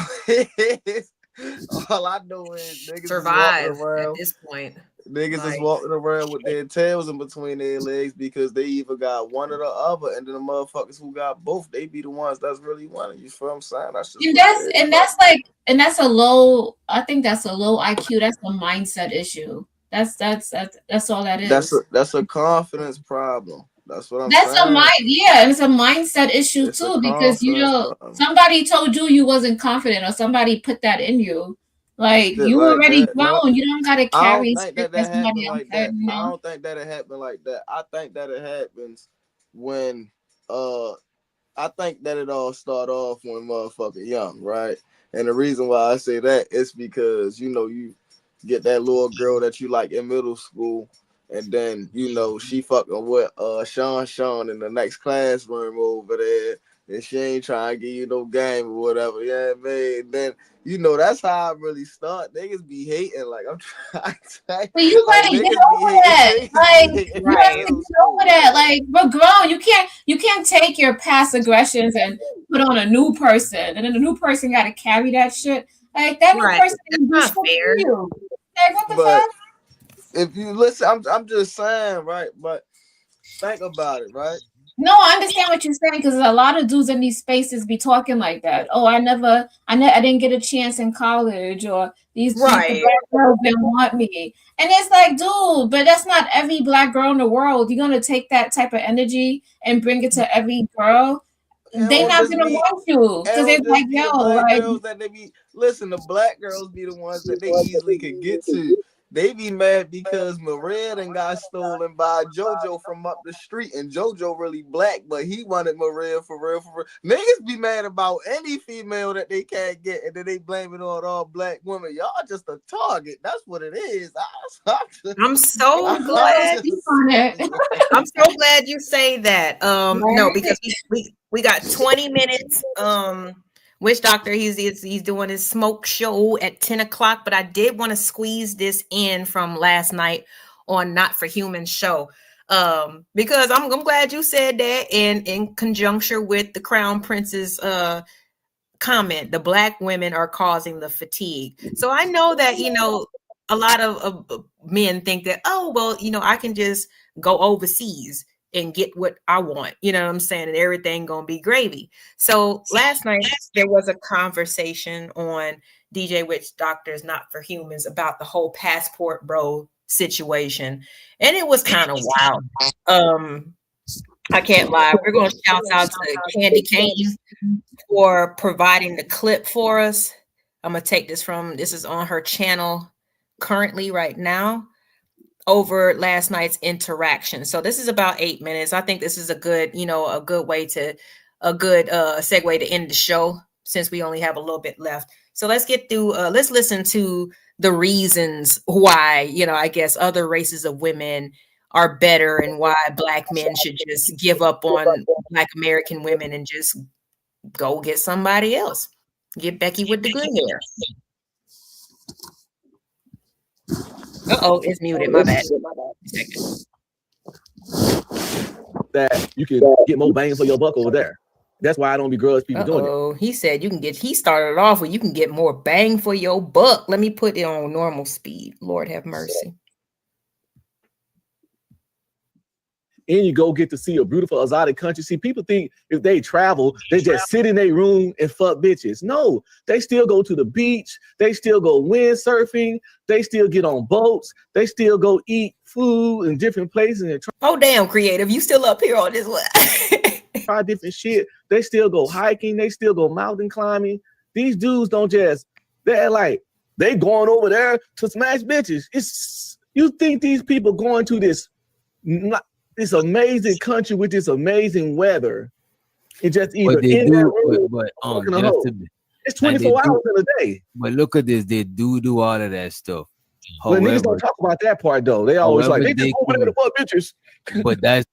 is niggas is walking Survive at around. this point. Niggas is Like, walking around with their tails in between their legs because they either got one or the other, and then the motherfuckers who got both, they be the ones that's really winning. You feel what I'm saying? That's just And what it that's is, and bro. that's like and that's a low. I think that's a low IQ. That's a mindset issue. That's all that is. That's a confidence problem. That's what I'm That's a saying. yeah, and it's a mindset issue It's a too because confidence problem. somebody told you wasn't confident or somebody put that in you. Like Shit you like already that. No, grown. You don't gotta I don't carry think shit that that somebody happened else like said. that. I don't think that it happened like that. I think that it happens when uh I think that it all start off when motherfucker young, right? And the reason why I say that is because you get that little girl that you like in middle school, and then she fucking with Sean in the next classroom over there. and she ain't trying to give you no game or whatever. Yeah, man. Then you know that's how I really start. Niggas be hating. Like I'm trying to say, But you like gotta get niggas be over hating. that. Niggas Like be hating you in have Right. to middle get over school. that. Like we're grown. You can't take your past aggressions and put on a new person, and then the new person got to carry that shit. Like that new Right. person That's didn't do shit not for fair. you. Like what the But fuck? if you listen, I'm just saying, right? But think about it, right? No, I understand what you're saying because a lot of dudes in these spaces be talking like that. Oh, I didn't get a chance in college, or the Right. black girls didn't want me. And it's like, dude, but that's not every black girl in the world. You're gonna take that type of energy and bring it to every girl. It They don't not just gonna be want you it because it's don't like, just be the yo, black like girls that they be listen, the black girls be the ones that they easily can get to. They be mad because Maria done got stolen by JoJo from up the street, and JoJo really black, but he wanted Maria for real, for real. Niggas be mad about any female that they can't get, and then they blame it on all black women. Y'all just a target. That's what it is. I'm so yo, glad. speak on it. I'm so glad you say that. No, Right? because we got 20 minutes. Witch Doctor, he's doing his smoke show at 10 o'clock, but I did want to squeeze this in from last night on Not for Humans show. Because I'm glad you said that, and in conjunction with the Crown Prince's comment, the black women are causing the fatigue. So I know that, a lot of men think that, oh, well, I can just go overseas and get what I want, you know what I'm saying? And everything gonna be gravy. So last night there was a conversation on DJ Witch Doctors Not for Humans about the whole passport bro situation. And it was kind of wild. I can't lie. We're gonna shout out to Candy Cane for providing the clip for us. I'm gonna take this is on her channel currently right now over last night's interaction. So this is about 8 minutes. I think this is a good segue to end the show since we only have a little bit left. So let's get through let's listen to the reasons why, I guess other races of women are better and why black men should just give up on black American women and just go get somebody else. Get Becky with the good hair. Uh-oh, it's muted. My bad. That you can get more bang for your buck over there. That's why I don't begrudge people doing it. Oh, he said he started off with you can get more bang for your buck. Let me put it on normal speed. Lord have mercy. And you go get to see a beautiful exotic country. See, people think if they travel, they just sit in their room and fuck bitches. No, they still go to the beach. They still go windsurfing. They still get on boats. They still go eat food in different places and Oh, damn, creative. You still up here on this one. try different shit. They still go hiking. They still go mountain climbing. These dudes don't they're like, they going over there to smash bitches. You think these people going to this amazing country with this amazing weather and just either in that room fucking a hoe. It's 24 hours in a day. But look at this, they do all of that stuff. But niggas don't talk about that part though. They always like, they just go over there to fuck bitches. But that's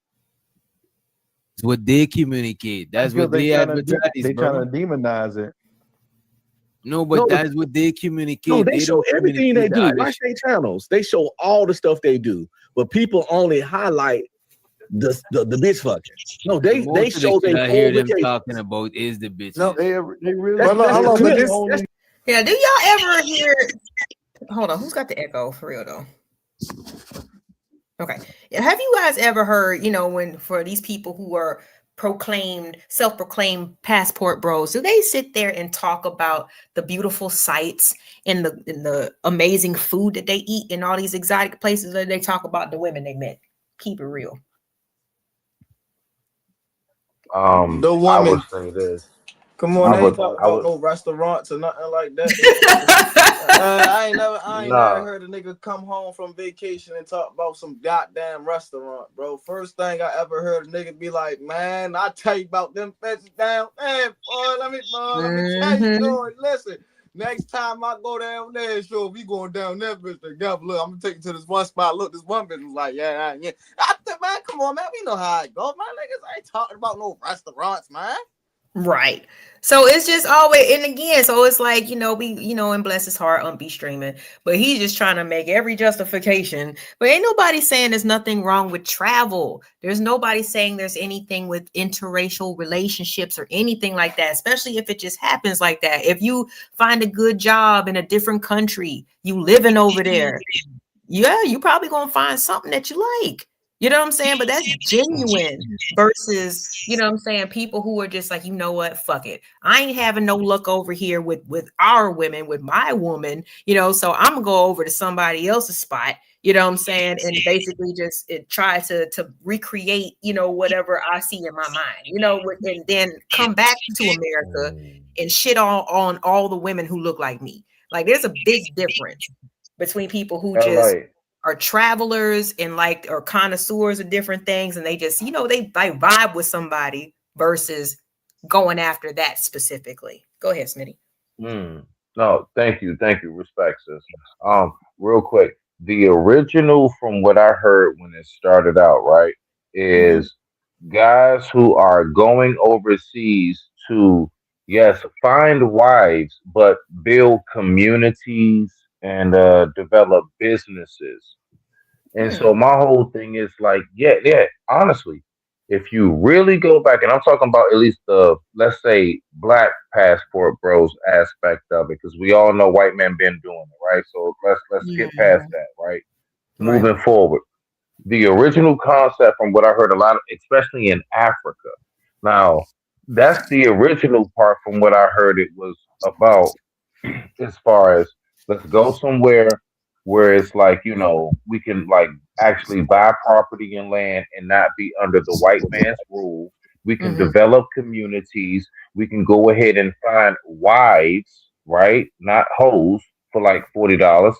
what they communicate. That's what they advertise. They trying to demonize it. No, but that's what they communicate. No, they show everything they do. Watch their channels. They show all the stuff they do. But people only highlight the bitch fucking. No, they show the their I hear them talking about is the bitch. No, they really. Yeah, do y'all ever hear? Hold on, who's got the echo for real though? Okay, have you guys ever heard? When for these people who are self-proclaimed passport bros, do they sit there and talk about the beautiful sights and the amazing food that they eat in all these exotic places, or they talk about the women they met? Keep it real. The woman. I would say this. Come on, they ain't talking about no restaurants or nothing like that. I ain't never heard a nigga come home from vacation and talk about some goddamn restaurant, bro. First thing I ever heard a nigga be like, man, I tell you about them bitches down there, boy. Let me tell you, boy. Listen, next time I go down there, sure, we going down there, bitch, together. Look, I'm gonna take you to this one spot. Look, this one bitch was like, yeah. I think, man, come on, man, we know how it goes, man. Niggas ain't talking about no restaurants, man. Right. So it's just always, and again, so it's like, and bless his heart, be streaming, but he's just trying to make every justification. But ain't nobody saying there's nothing wrong with travel. There's nobody saying there's anything with interracial relationships or anything like that, especially if it just happens like that. If you find a good job in a different country, you living over there, yeah, you probably gonna find something that you like. You know what I'm saying? But that's genuine versus, what I'm saying, people who are just like, you know what, fuck it. I ain't having no luck over here with our women, with my woman, so I'm gonna go over to somebody else's spot, what I'm saying, and basically just try to recreate, whatever I see in my mind, and then come back to America and shit on all the women who look like me. Like there's a big difference between people who just LA. are travelers and like are connoisseurs of different things, and they just they like vibe with somebody versus going after that specifically. Go ahead, Smitty. Mm. No, thank you. Respect, sis. Real quick, the original from what I heard when it started out, right, Mm-hmm. is guys who are going overseas to, yes, find wives, but build communities and develop businesses. And so Hmm. my whole thing is like, yeah, yeah, honestly, if you really go back, and I'm talking about at least the, let's say, black passport bros aspect of it, because we all know white men been doing it, right? So let's Yeah. get past that, right? Right. Moving forward. The original concept from what I heard a lot of, especially in Africa. Now, that's the original part from what I heard it was about as far as let's go somewhere where it's like, we can like actually buy property and land and not be under the white man's rule. We can Mm-hmm. develop communities. We can go ahead and find wives, right? Not hoes for like $40.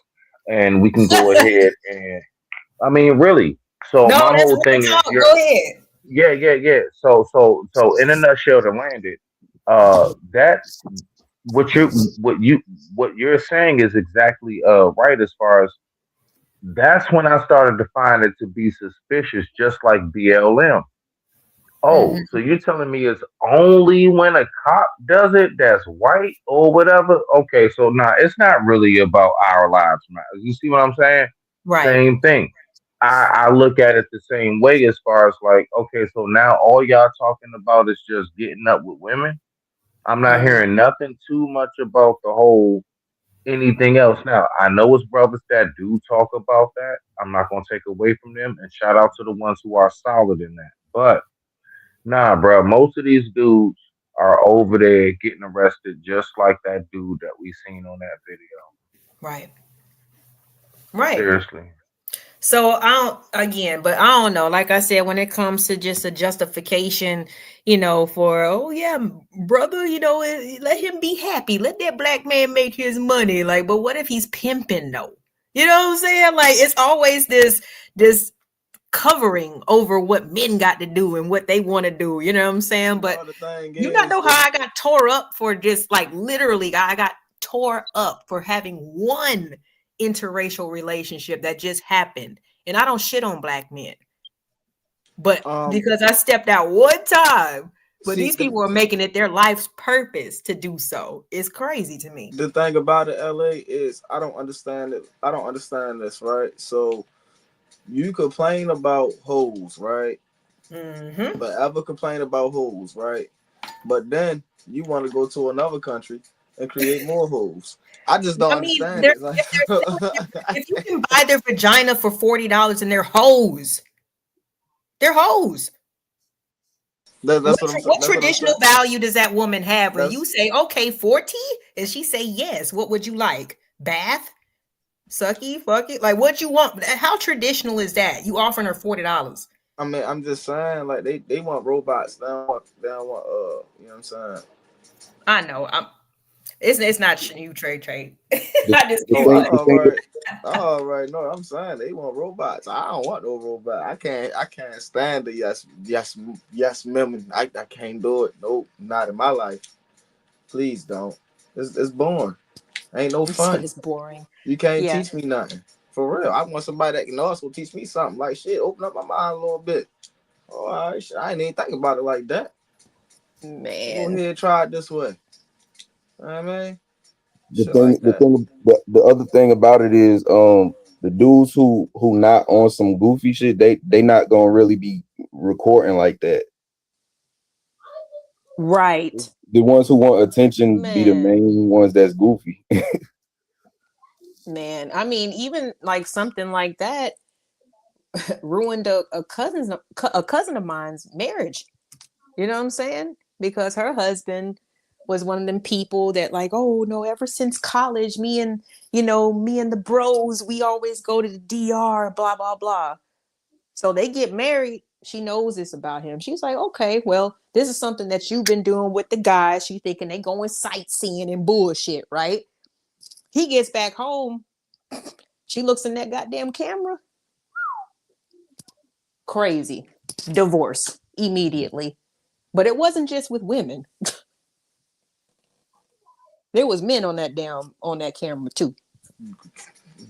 And we can go ahead and, I mean, really. So No, my that's whole real thing is, talk. Go ahead. yeah, yeah, yeah. So in a nutshell, to land it, that what what you're saying is exactly right as far as that's when I started to find it to be suspicious, just like BLM. Oh, so Mm-hmm. you're telling me it's only when a cop does it that's white or whatever? Okay, so now it's not really about our lives matter. You see what I'm saying? Right. Same thing. I look at it the same way as far as like, okay, so now all y'all talking about is just getting up with women. I'm not Mm-hmm. hearing nothing too much about the whole anything else. Now, I know it's brothers that do talk about that. I'm not going to take away from them. And shout out to the ones who are solid in that. But nah, bro, most of these dudes are over there getting arrested just like that dude that we seen on that video. Right. Right. Seriously. So I don't again, but I don't know. Like I said, when it comes to just a justification, for yeah, brother, let him be happy. Let that black man make his money. Like, but what if he's pimping though? You know what I'm saying? Like, it's always this covering over what men got to do and what they want to do. You know what I'm saying? But The thing you not is, know how I got tore up for just like literally, I got tore up for having one interracial relationship that just happened. And I don't shit on black men, but um, because I stepped out one time, but see these the people are making it their life's purpose to do so. It's crazy to me. the thing about it, LA, is I don't understand it. I don't understand this, right? So you complain about hoes, right? Mm-hmm. Forever complain about hoes, right? But then you want to go to another country and create more hoes. I just don't I mean, understand it. Like, if they're selling if you can buy their vagina for $40 and they're hoes, they're hoes. that's what I'm. What That's what I'm traditional saying. value does that woman have when you That's say, okay, 40? And she say yes. What would you like? Bath? Sucky? Fuck it? Like what you want? How traditional is that? You offering her $40. I mean, I'm just saying, like they want robots. They don't want you know what I'm saying? I know. It's not you trade. The, I just the Oh, can't thing, like the all thing, right. All right. No, I'm saying they want robots. I don't want no robot. I can't stand the yes men. I can't do it. Nope, not in my life. Please don't. It's boring. Ain't no you said fun. it's boring. You can't Yeah. teach me nothing. For real. I want somebody that can also teach me something. Like shit, open up my mind a little bit. Oh, all right, shit. I ain't even think about it like that. Go Man. ahead, try it this way. You know what I mean? The Shit like thing, that. the other thing about it is, the dudes who not on some goofy shit, they not gonna really be recording like that. Right. The ones who want attention be the Man. main ones that's goofy. Man. I mean, even like something like that ruined a cousin of mine's marriage. You know what I'm saying? Because her husband was one of them people that like, oh no, ever since college, me and the bros, we always go to the DR, blah, blah, blah. So they get married. She knows this about him. She's like, okay, well, this is something that you've been doing with the guys. She thinking they going sightseeing and bullshit, right? He gets back home. She looks in that goddamn camera. Crazy. Divorce immediately. But it wasn't just with women. There was men on that camera too.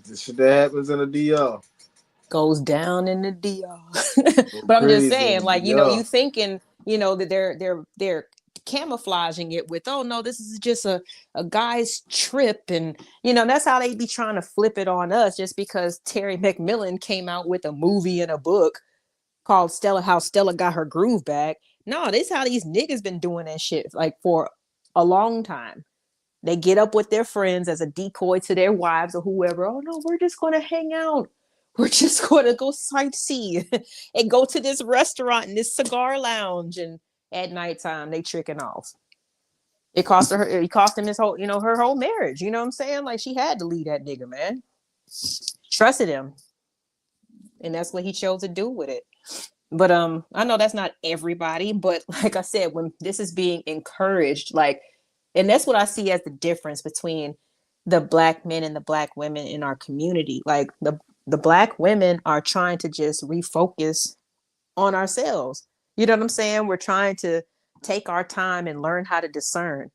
The shit that happens in the DR Goes down in the DR. go But I'm just crazy in saying, the like, DR. you thinking, that they're camouflaging it with, oh no, this is just a guy's trip, and that's how they be trying to flip it on us, just because Terry McMillan came out with a movie and a book called Stella, how Stella got her groove back. No, this is how these niggas been doing that shit like for a long time. They get up with their friends as a decoy to their wives or whoever. Oh no, we're just gonna hang out. We're just gonna go sightsee and go to this restaurant and this cigar lounge. And at nighttime, they tricking off. It cost her. It cost him his whole, her whole marriage. You know what I'm saying? Like she had to leave that nigga, man. Trusted him, and that's what he chose to do with it. But I know that's not everybody, but like I said, when this is being encouraged, like, and that's what I see as the difference between the black men and the black women in our community. Like the black women are trying to just refocus on ourselves. You know what I'm saying? We're trying to take our time and learn how to discern.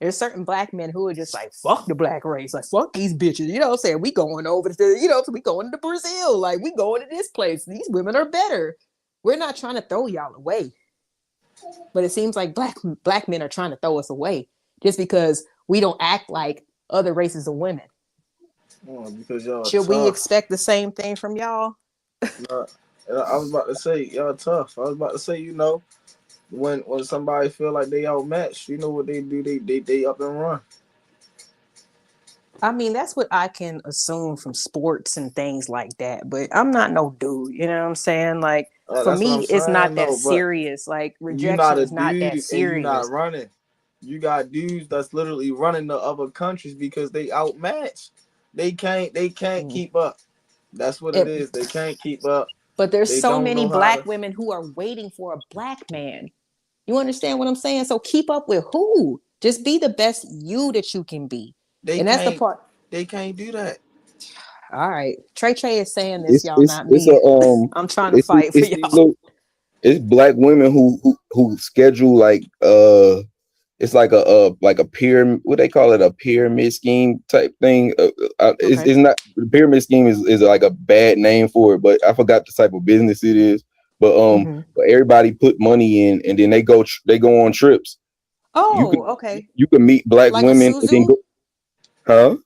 There's certain black men who are just like, fuck the black race, like fuck these bitches. You know what I'm saying? We going over to, we going to Brazil, like we going to this place. These women are better. We're not trying to throw y'all away. But it seems like black men are trying to throw us away just because we don't act like other races of women. Because y'all Should we tough. expect the same thing from y'all? No, I was about to say y'all tough. I was about to say, when somebody feel like they outmatched, you know what they do? They up and run. I mean, that's what I can assume from sports and things like that. But I'm not no dude. You know what I'm saying? Like for That's what I'm me, it's not saying. that No, but serious. Like you not rejection a is not that dude and you not serious. running. You got dudes that's literally running to other countries because they outmatched. They can't keep up. That's what it is. They can't keep up. But there's They so don't many know how black to. women who are waiting for a black man. You understand what I'm saying? So keep up with who? Just be the best you that you can be. They And that's the can't. part. They can't do that. All right. Trey is saying this, It's y'all, it's not it's a me. I'm trying to it's fight for it's y'all. look, it's black women who schedule like it's like a pyramid, what they call it, a pyramid scheme type thing. Okay. It's not, the pyramid scheme is like a bad name for it, but I forgot the type of business it is. Mm-hmm. But everybody put money in, and then they go on trips. You Oh, can okay. you can meet black Like a women and then Suzu? go, huh?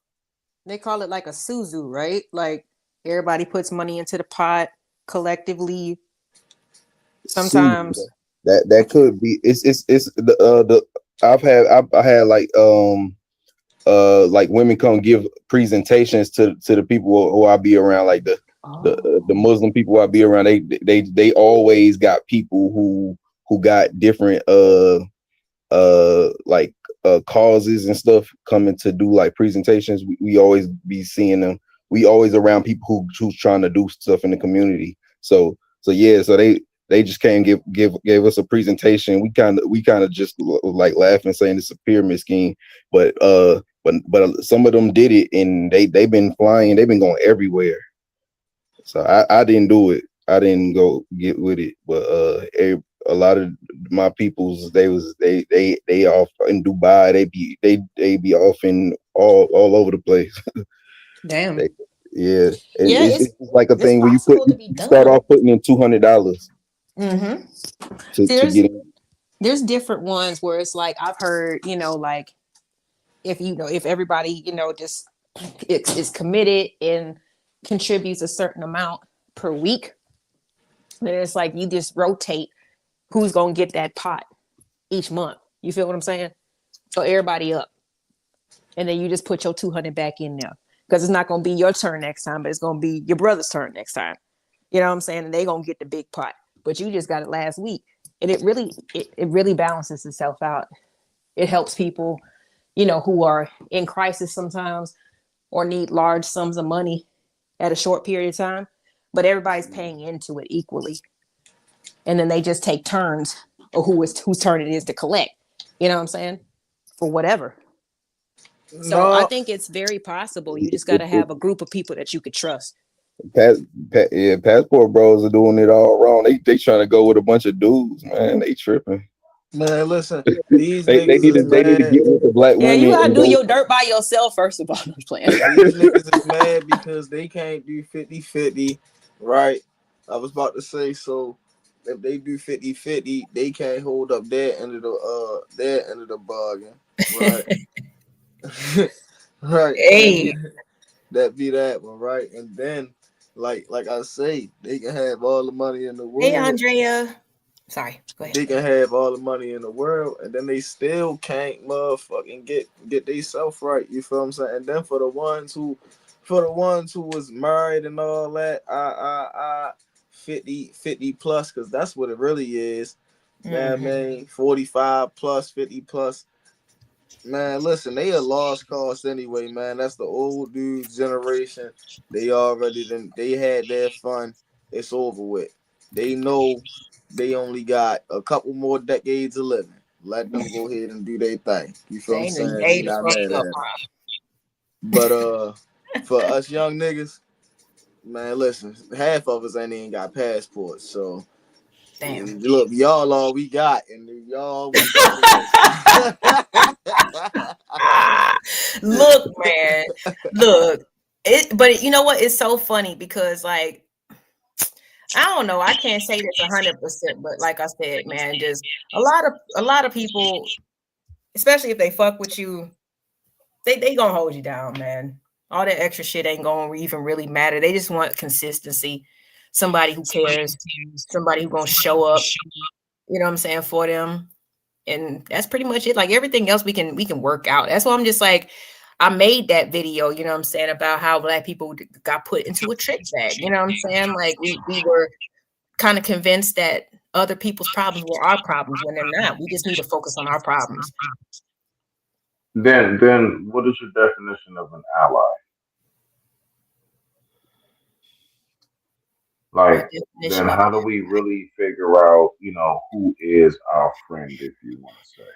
They call it like a Suzu, right? Like everybody puts money into the pot collectively. See, Sometimes. that could be, it's the I had like women come give presentations to the people who I be around, like the Oh. Muslim people I be around. They always got people who got different like causes and stuff coming to do like presentations. We always be seeing them. We always around people who's trying to do stuff in the community. So yeah, so they just came gave us a presentation. We kind of just like laughing, saying it's a pyramid scheme, but some of them did it, and they've been flying. They've been going everywhere. So I didn't do it. I didn't go get with it, but a lot of my peoples, they off in Dubai. They be off in all over the place. Damn. They, yeah, Yeah, it's like a it's thing where possible to you be start done. off putting in $200 Mm-hmm. See, to there's get in. there's different ones where it's like I've heard, like if everybody, just is committed and contributes a certain amount per week, then it's like you just rotate who's gonna get that pot each month. You feel what I'm saying? So everybody up, and then you just put your 200 back in there because it's not gonna be your turn next time, but it's gonna be your brother's turn next time. You know what I'm saying? And they gonna get the big pot, but you just got it last week, and it really balances itself out. It helps people, who are in crisis sometimes or need large sums of money at a short period of time, but everybody's paying into it equally, and then they just take turns or whose turn it is to collect. You know what I'm saying? For whatever. So I No, think it's very possible. You just got to have a group of people that you could trust. Yeah, passport bros are doing it all wrong. They trying to go with a bunch of dudes, man. They tripping. man, listen, these They niggas need is to mad. get with the black Yeah, you women gotta and do go. your dirt by yourself first of all. I'm playing. These niggas is mad because they can't do 50-50, right? I was about to say, so if they do 50-50, they can't hold up their end of the bargain, right? Right. Hey, And that be that one, right? And then like I say, they can have all the money in the hey, world. Andrea. Sorry, go ahead. They can have all the money in the world, and then they still can't motherfucking get they self right. You feel what I'm saying? And then for the ones who was married and all that, 50 plus, because that's what it really is. Man, Mm-hmm. man, 45 plus, 50 plus. Man, listen, they a lost cause anyway, man. That's the old dudes generation. They had their fun. It's over with. They know they only got a couple more decades of living. Let them go ahead and do their thing. You feel what I'm They done saying? We gave the not fuck mad at up, them. huh? But for us young niggas, man, listen, half of us ain't even got passports. So Damn. look, y'all all we got, and y'all we fucking with. Look, man. Look. But you know what? It's so funny because like I don't know. I can't say this 100%, but like I said, man, just a lot of people, especially if they fuck with you, they gonna hold you down, man. All that extra shit ain't gonna even really matter. They just want consistency, somebody who cares, somebody who gonna show up. You know what I'm saying for them, and that's pretty much it. Like everything else, we can work out. That's why I'm just like, I made that video. You know what I'm saying about how black people got put into a trick bag. You know what I'm saying? Like we were kind of convinced that other people's problems were our problems when they're not. We just need to focus on our problems. Then what is your definition of an ally? My Like, then definition of how do we really figure out, who is our friend, if you want to say?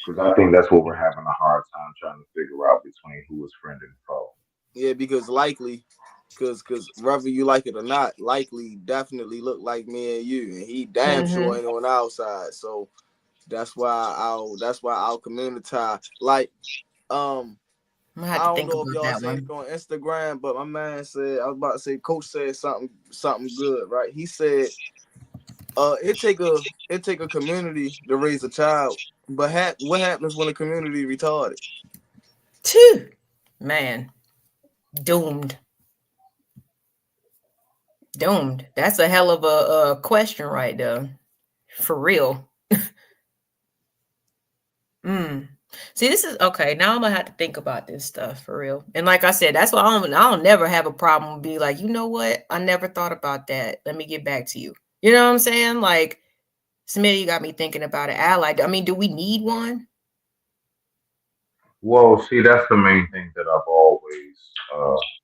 Because I think that's what we're having a hard time trying to figure out between who is friend and foe. Yeah, because likely, because whether you like it or not, likely definitely look like me and you, and he damn sure hmm ain't on our side. So that's why our community like um I'm gonna have I to don't think know if about y'all that seen it one. on Instagram, but my man said I was about to say Coach said something good, right? He said it take a community to raise a child, but what happens when a community retarded? Phew, man, doomed, doomed. That's a hell of a question right there, for real. Mm. See, this is okay. Now I'm gonna have to think about this stuff for real. And like I said, that's why I don't never have a problem be like, you know what? I never thought about that. Let me get back to you. You know what I'm saying? Like, Smitty, you got me thinking about an ally. I mean, do we need one? Well, see, that's the main thing that I've always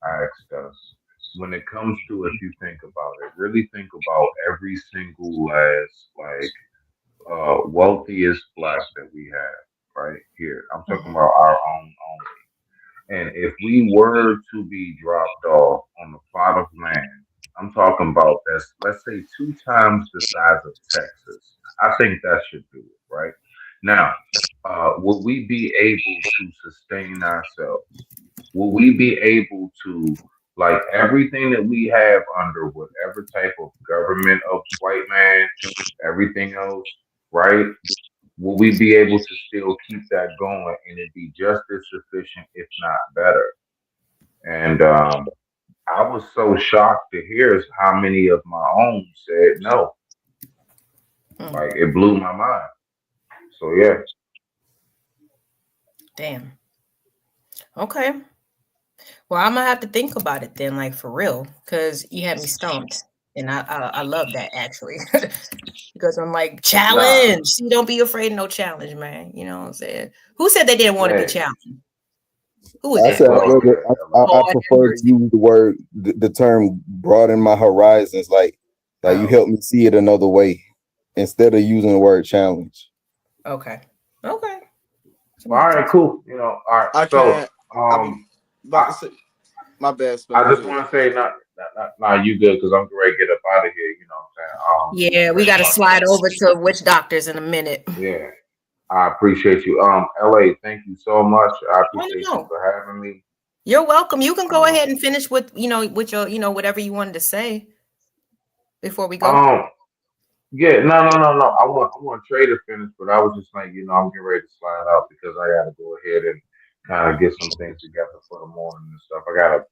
asked us. When it comes to, if you think about it, really think about every single last, like, wealthiest black that we have right here. I'm talking about our own only. And if we were to be dropped off on the plot of land, I'm talking about that's, let's say, two times the size of Texas. I think that should do it, right? Now, will we be able to sustain ourselves? Will we be able to, like, everything that we have under whatever type of government of white man, everything else, right? will we be able to still keep that going and it be just as sufficient, if not better? And I was so shocked to hear how many of my own said no. Like it blew my mind. So yeah. Damn. Okay. Well, I'm gonna have to think about it then, like for real, because you had me stumped, and I love that actually, because I'm like Nah, challenge. See, don't be afraid of no challenge, man. You know what I'm saying? Who said they didn't want to be man. challenged? Who was I that? said Go I'd Royce? ahead, rather, LA. I Lord have prefer to mercy. use the word, the term broaden my horizons. Like you Oh, help me see it another way instead of using the word challenge. okay, okay. So we All can right, talk. cool. You know, all right. I So can't. I was um about I to say, my bad, Spin. I Go just ahead. want to say not you good because I'm ready to get up out of here. You know what I'm saying? Yeah, we Great got to talking slide to over to witch doctors in a minute. you. Yeah, I appreciate you. LA, thank you so much. I Oh appreciate you no, for having me. you're welcome. You can go Um, ahead and finish with with your whatever you wanted to say before we go. um, yeah, no. I want Trey to finish, but I was just like, I'm getting ready to slide out because I got to go ahead and kind of get some things together for the morning and stuff. I got a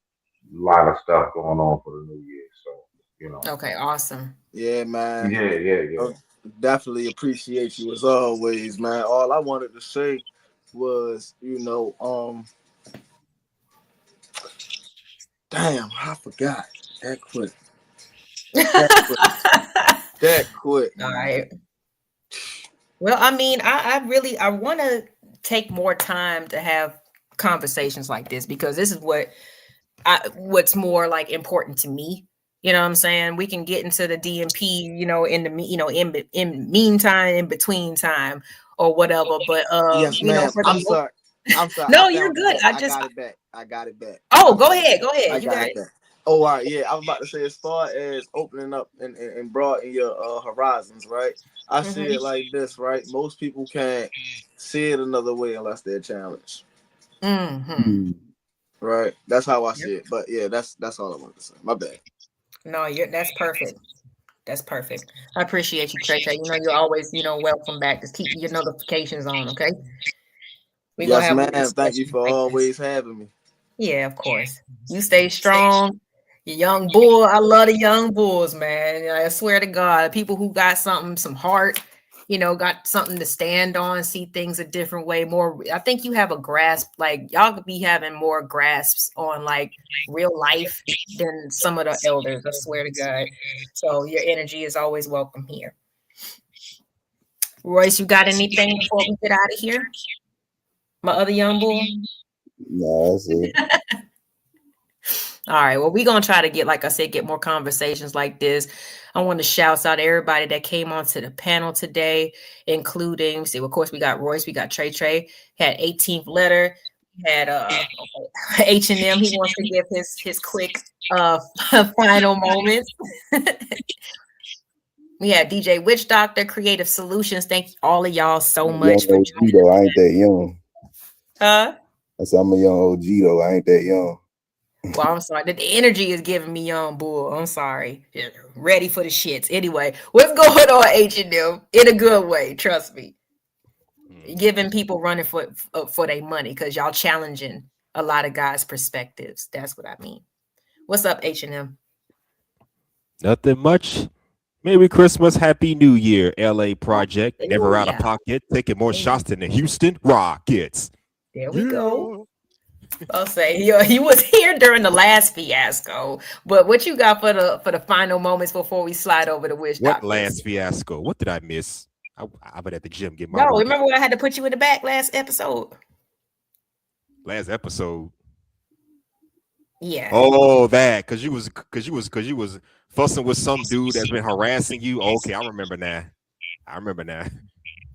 lot of stuff going on for the new year, so you know. Okay, awesome. Yeah, man. Yeah. I definitely appreciate you as always, man. All I wanted to say was, damn, I forgot that quick. That quick. That quick, All man. right. Well, I mean, I want to take more time to have conversations like this because this is what's more like important to me. You know what I'm saying? We can get into the DMP, in the in meantime, in between time or whatever. But Yes, ma'am. for I'm the sorry. I'm sorry. I no, you're found it good. back. I got it back. I got it back. Oh, I go found it ahead, back. go I ahead. You got got it it. back. Oh, all right. Yeah, I was about to say, as far as opening up and broadening your horizons, right? I see it like this, right? Most people can't see it another way unless they're challenged. Mm-hmm. Right? That's how I Yep. see it. But yeah, that's all I wanted to say. My bad. No, that's perfect. That's perfect. I appreciate you, Trey. You know, you're always, welcome back. Just keep your notifications on, okay? We're gonna Yes, have more ma'am. Thank you discussions for like this. always having me. Yeah, of course. You stay strong. You young bull. I love the young bulls, man. I swear to God, people who got some heart, got something to stand on, see things a different way. More, I think you have a grasp. Like y'all could be having more grasps on like real life than some of the elders. I swear to God. So your energy is always welcome here. Royce, you got anything before we get out of here? My other young bull. No, that's it. All right. Well, we're gonna try to get, like I said, get more conversations like this. I want to shout out everybody that came onto the panel today, including, see, of course, we got Royce, we got Trey, had 18th letter, we had H&M. He wants to give his quick final moments. We had DJ Witch Doctor, Creative Solutions. Thank all of y'all so I'm a young much for OG joining. though. I ain't that young. Huh? I said I'm a young OG though. I ain't that young. Well, I'm sorry. The energy is giving me young bull. I'm sorry. Yeah, ready for the shits. Anyway, what's going on, H&M? In a good way, trust me. Giving people running for their money because y'all challenging a lot of guys' perspectives. That's what I mean. What's up, H&M? Nothing much. Merry Christmas, Happy New Year, LA Project. Never out of Hallelujah. pocket, taking more shots than the Houston Rockets. There we go. I'll say he was here during the last fiasco. But what you got for the final moments before we slide over to Witch What Doctors? last fiasco? What did I miss? I've been at the gym getting my No, workout. remember when I had to put you in the back last episode? Last episode. Yeah. Oh, that because you was fussing with some dude that's been harassing you. Okay, I remember now.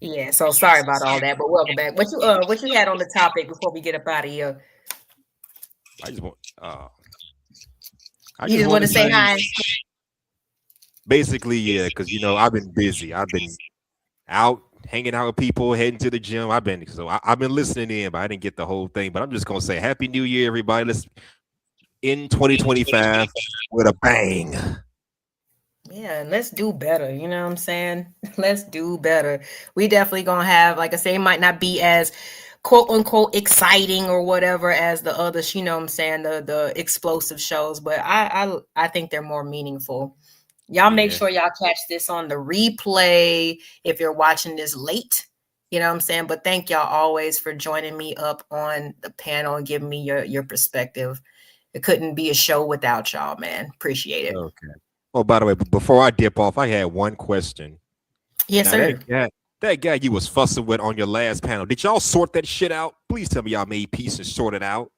Yeah, so sorry about all that, but welcome back. What you had on the topic before we get up out of here? I just want to say hi. Basically, yeah, because I've been busy. I've been out hanging out with people, heading to the gym. I've been listening in, but I didn't get the whole thing. But I'm just gonna say Happy New Year, everybody. Let's in 2025 with a bang. Yeah, and let's do better. You know what I'm saying? Let's do better. We definitely gonna have, like I say, it might not be as quote unquote exciting or whatever as the others, you know what I'm saying, the explosive shows, but I think they're more meaningful. Y'all make Yeah. sure y'all catch this on the replay if you're watching this late. You know what I'm saying? But thank y'all always for joining me up on the panel and giving me your perspective. It couldn't be a show without y'all, man. Appreciate it. Okay. Oh, by the way, before I dip off, I had one question. Yes, Now sir. that guy you was fussing with on your last panel, did y'all sort that shit out? Please tell me y'all made peace and sorted out.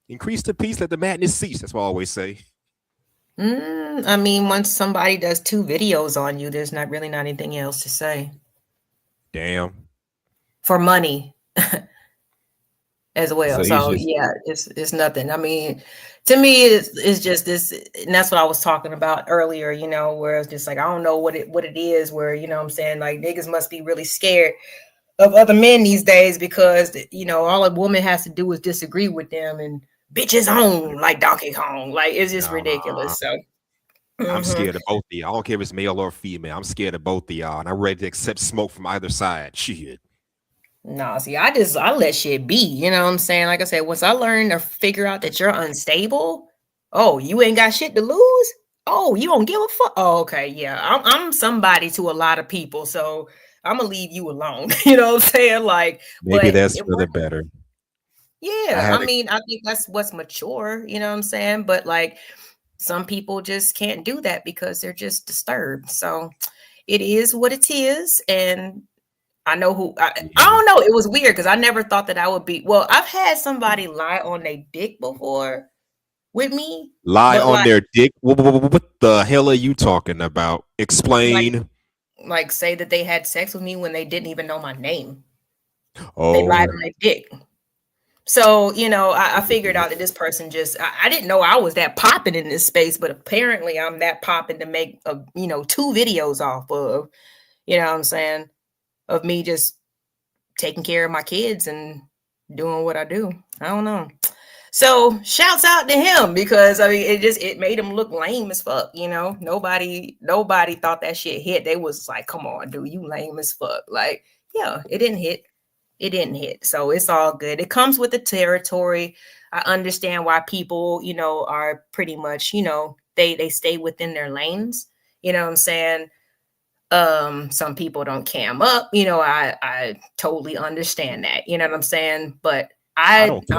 Increase the peace, let the madness cease. That's what I always say. I mean, once somebody does 2 videos on you, there's not anything else to say. Damn. For money as well. So you So just yeah, it's nothing. I mean, to me, it's just this, and that's what I was talking about earlier. You know, where it's just like I don't know what it is. Where you know what I'm saying, like niggas must be really scared of other men these days because you know all a woman has to do is disagree with them and bitches on like Donkey Kong. Like it's just Nah. ridiculous. So. I'm Mhm. scared of both of y'all. I don't care if it's male or female. I'm scared of both of y'all, and I'm ready to accept smoke from either side. Shit. Nah, see, I let shit be. You know what I'm saying? Like I said, once I learned to figure out that you're unstable, oh, you ain't got shit to lose. Oh, you don't give a fuck. Oh, okay, yeah, I'm somebody to a lot of people, so I'm gonna leave you alone. You know what I'm saying? Like, Maybe but that's it for the worked. better. I Yeah, had I a mean, I think that's what's mature. You know what I'm saying? But like, some people just can't do that because they're just disturbed. So it is what it is, and I know who I yeah. don't know. It was weird because I never thought that I would be. Well, I've had somebody lie on their dick before with me, Lie but on their dick. What the hell are you talking about? like Explain. like say that they had sex with me when they didn't even know my name. They lied Oh, on their dick. So, you know, I figured out that this person just I didn't know I was that popping in this space, but apparently I'm that popping to make you know, 2 videos off of, you know what I'm saying, of me just taking care of my kids and doing what I do. I don't know. So shouts out to him because I mean it made him look lame as fuck, you know. Nobody thought that shit hit. They was like, come on, dude, you lame as fuck. Like, yeah, it didn't hit. It didn't hit. So it's all good. It comes with the territory. I understand why people, you know, are pretty much, you know, they stay within their lanes. You know what I'm saying? Some people don't cam up, you know, I totally understand that, you know what I'm saying, but I don't care.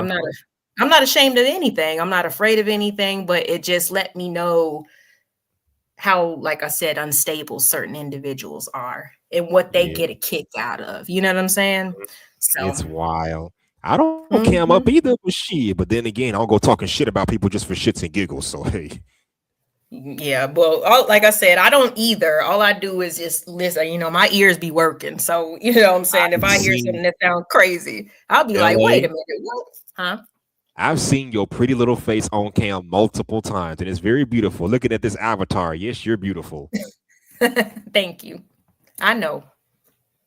I'm not ashamed of anything, I'm not afraid of anything, but it just let me know how, like I said, unstable certain individuals are and what they Yeah, get a kick out of, you know what I'm saying? So it's wild. I don't cam up mhm. either, but shit. But then again, I don't go talking shit about people just for shits and giggles. So hey, Yeah, well, like I said, I don't either. All I do is just listen. You know, my ears be working. So, you know what I'm saying? If I've I hear seen something that sounds crazy, I'll be like, wait a LA. minute, what? Huh? I've seen your pretty little face on cam multiple times, and it's very beautiful. Looking at this avatar, yes, you're beautiful. Thank you. I know.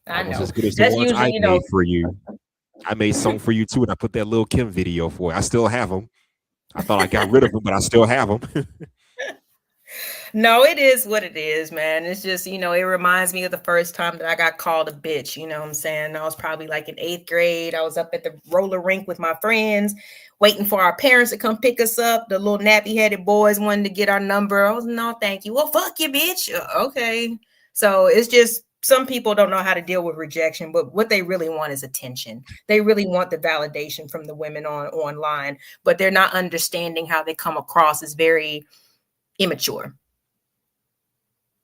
I Almost know. as good as the That's ones usually, I you know, made for you. I made some for you too, and I put that little Kim video for you. I still have them. I thought I got rid of them, but I still have them. no, it is what it is, man. It's just, you know, it reminds me of the first time that I got called a bitch. You know what I'm saying? I was probably like in 8th grade. I was up at the roller rink with my friends, waiting for our parents to come pick us up. The little nappy headed boys wanted to get our number. I was, no, thank you. Well, fuck you, bitch. Okay. So it's just, some people don't know how to deal with rejection, but what they really want is attention. They really want the validation from the women online, but they're not understanding how they come across as very immature.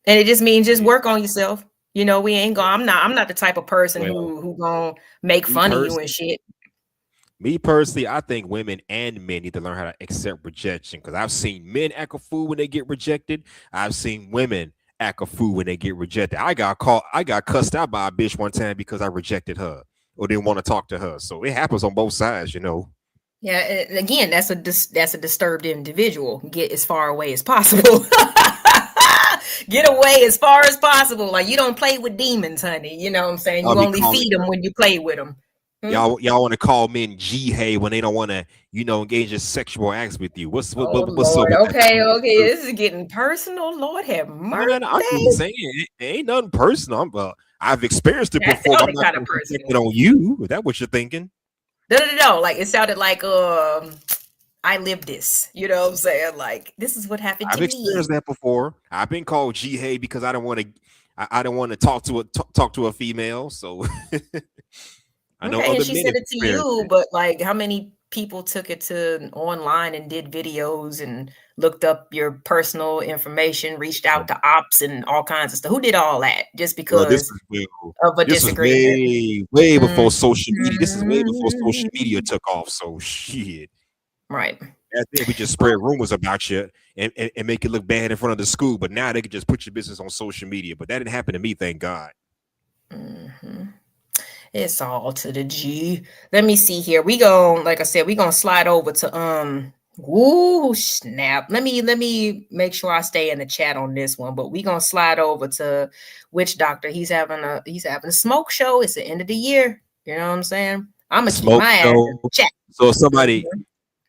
And it just means just Yeah. work on yourself. You know, we ain't going I'm not the type of person Well, who gonna make me fun of you personally, and shit. I think women and men need to learn how to accept rejection because I've seen men act a fool when they get rejected. I've seen women act a fool when they get rejected. I got cussed out by a bitch one time because I rejected her or didn't want to talk to her. So it happens on both sides, you know. Yeah, again, that's a disturbed individual. Get as far away as possible. Get away as far as possible. Like you don't play with demons, honey. You know what I'm saying? I'll You be only calling feed them when you play with them. Y'all want to call men G-hey when they don't want to, engage in sexual acts with you. What's Oh what's up Lord. with that? Okay, okay. This is getting personal. Lord have Man, I'm mercy. just saying, it ain't nothing personal. I've experienced it That before, but I'm sounded not kind going of to project personal. it on you. Is that what you're thinking? No. Like it sounded like I live this. You know what I'm saying? Like this is what happened I've to me. experienced that before. I've been called G-hey because I don't want to. I don't want to talk to a female. So I know Okay, and other she men said have it to experienced you, it. but like how many people took it to online and did videos and looked up your personal information, reached out to ops and all kinds of stuff? Who did all that just Well, because of a this was disagreement? way before social media. This is way before social media Mhm. took off. So shit. Right. Back then, we just spread rumors about you and make it look bad in front of the school. But now they can just put your business on social media. But that didn't happen to me, thank God. Mhm. It's all to the G. Let me see here. We gon' like I said, we gonna slide over to woo snap. Let me make sure I stay in the chat on this one, but we gonna slide over to Witch Doctor. He's having a smoke show. It's the end of the year. You know what I'm saying? I'm gonna keep Smoke my ass in show. the chat. So somebody, Mhm.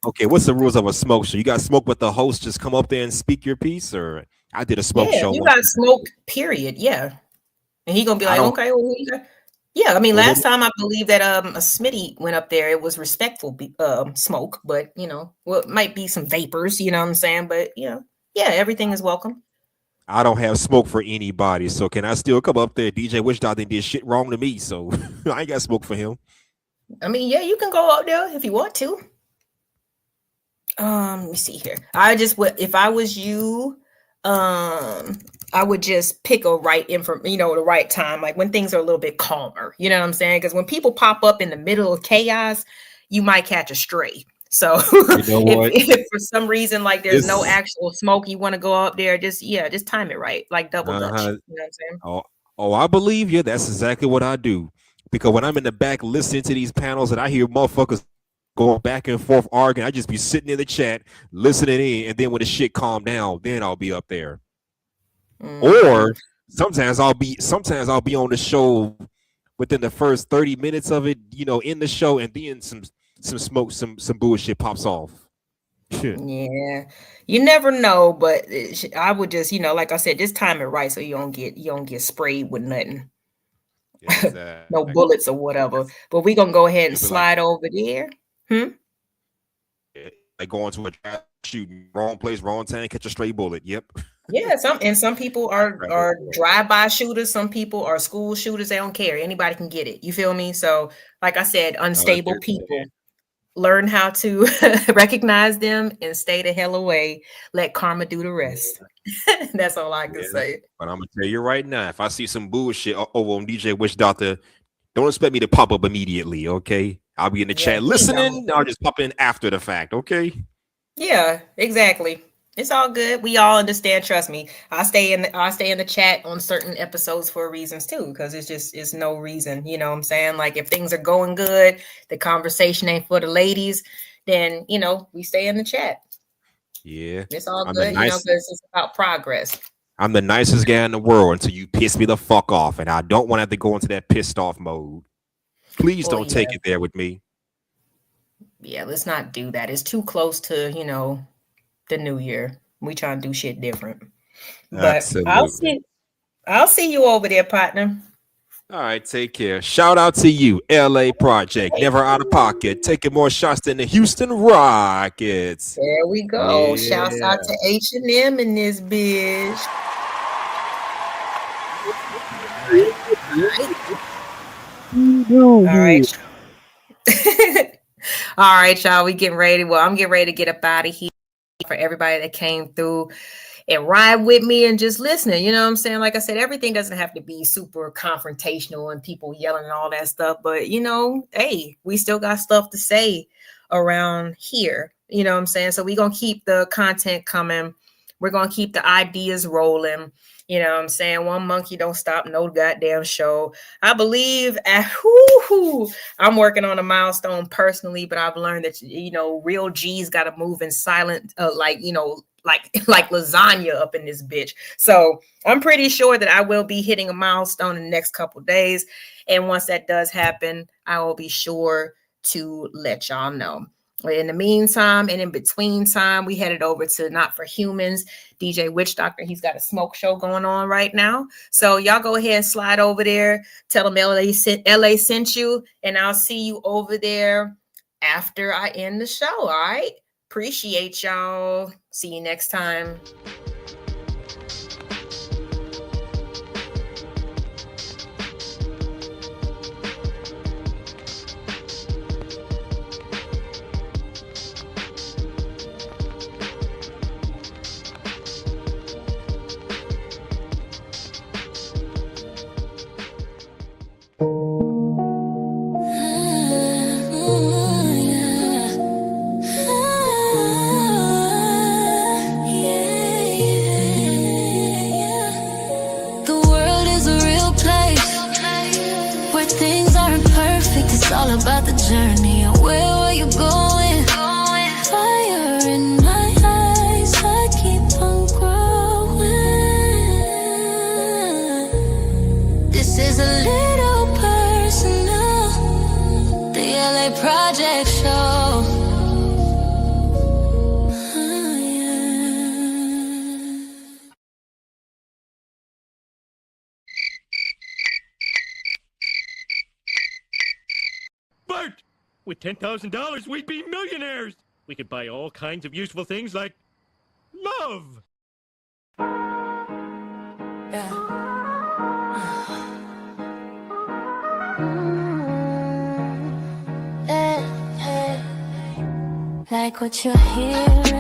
okay, what's the rules of a smoke show? You got smoke, but the host just come up there and speak your piece, or I did a smoke Yeah, show you once. got smoke, period. Yeah. And he gonna be I like, don't. okay, well, yeah. I mean, Well, last time I believe that a Smitty went up there, it was respectful smoke, but well, it might be some vapors, you know what I'm saying? But yeah, everything is welcome. I don't have smoke for anybody, so can I still come up there? DJ Wish Dog did shit wrong to me, so I ain't got smoke for him. I mean, yeah, you can go out there if you want to. Let me see here. I just would, if I was you, I would just pick a the right time, like when things are a little bit calmer. You know what I'm saying? Because when people pop up in the middle of chaos, you might catch a stray. So You know if, what? if for some reason like there's no This actual smoke, you want to go up there, just time it right, like double dutch. uh-huh. You know what I'm saying? Oh, I believe you. That's exactly what I do. Because when I'm in the back listening to these panels and I hear motherfuckers going back and forth arguing, I just be sitting in the chat listening in, and then when the shit calm down, then I'll be up there. Mhm. Or sometimes I'll be on the show within the first 30 minutes of it, in the show, and then some smoke, some bullshit pops off. Shit. Yeah, you never know, but I would just, like I said, just time it right so you don't get sprayed with nothing, no Exactly. bullets or whatever. But we gonna go ahead and It'll be like slide over there. Hmm? like going to a drive shooting, wrong place, wrong time, catch a stray bullet. Yep. Yeah, some people are drive-by shooters, some people are school shooters, they don't care. Anybody can get it. You feel me? So, like I said, unstable people. Learn how to recognize them and stay the hell away. Let karma do the rest. That's all I can Yeah. say. But I'm gonna tell you right now, if I see some bullshit over on DJ Wish Doctor, don't expect me to pop up immediately. Okay, I'll be in the Yeah, chat please don't. listening. I'll just pop in after the fact. Okay. Yeah, exactly. It's all good. We all understand. Trust me. I stay in the chat on certain episodes for reasons too, because it's no reason. You know what I'm saying? Like if things are going good, the conversation ain't for the ladies, then we stay in the chat. Yeah. It's all I'm the good, nice. because it's about progress. I'm the nicest guy in the world until you piss me the fuck off, and I don't want to have to go into that pissed off mode. Please Oh don't yeah. take it there with me. Yeah, let's not do that. It's too close to, the new year. We trying to do shit different. But Absolutely. I'll see you over there, partner. All right, take care. Shout out to you, LA Project. Never out of pocket. Taking more shots than the Houston Rockets. There we go. Shouts Yeah. out to H&M in this bitch. All right. All right, y'all. We getting ready. Well, I'm getting ready to get up out of here. For everybody that came through and ride with me and just listening. You know what I'm saying? Like I said, everything doesn't have to be super confrontational and people yelling and all that stuff. But, hey, we still got stuff to say around here. You know what I'm saying? So we're going to keep the content coming. We're going to keep the ideas rolling. You know what I'm saying? One monkey don't stop no goddamn show. I believe I'm working on a milestone personally, but I've learned that, real G's got to move in silent, like lasagna up in this bitch. So I'm pretty sure that I will be hitting a milestone in the next couple days. And once that does happen, I will be sure to let y'all know. In the meantime and in between time, we headed over to Not For Humans. DJ Witch Doctor, he's got a smoke show going on right now. So y'all go ahead and slide over there. Tell them LA sent you, and I'll see you over there after I end the show. All right. Appreciate y'all. See you next time. It's all about the journey and where are you going? Fire in my eyes, I keep on growing. This is a little personal, the LA Project Show. Bert, with $10,000, we'd be millionaires. We could buy all kinds of useful things like love. Like what you're hearing.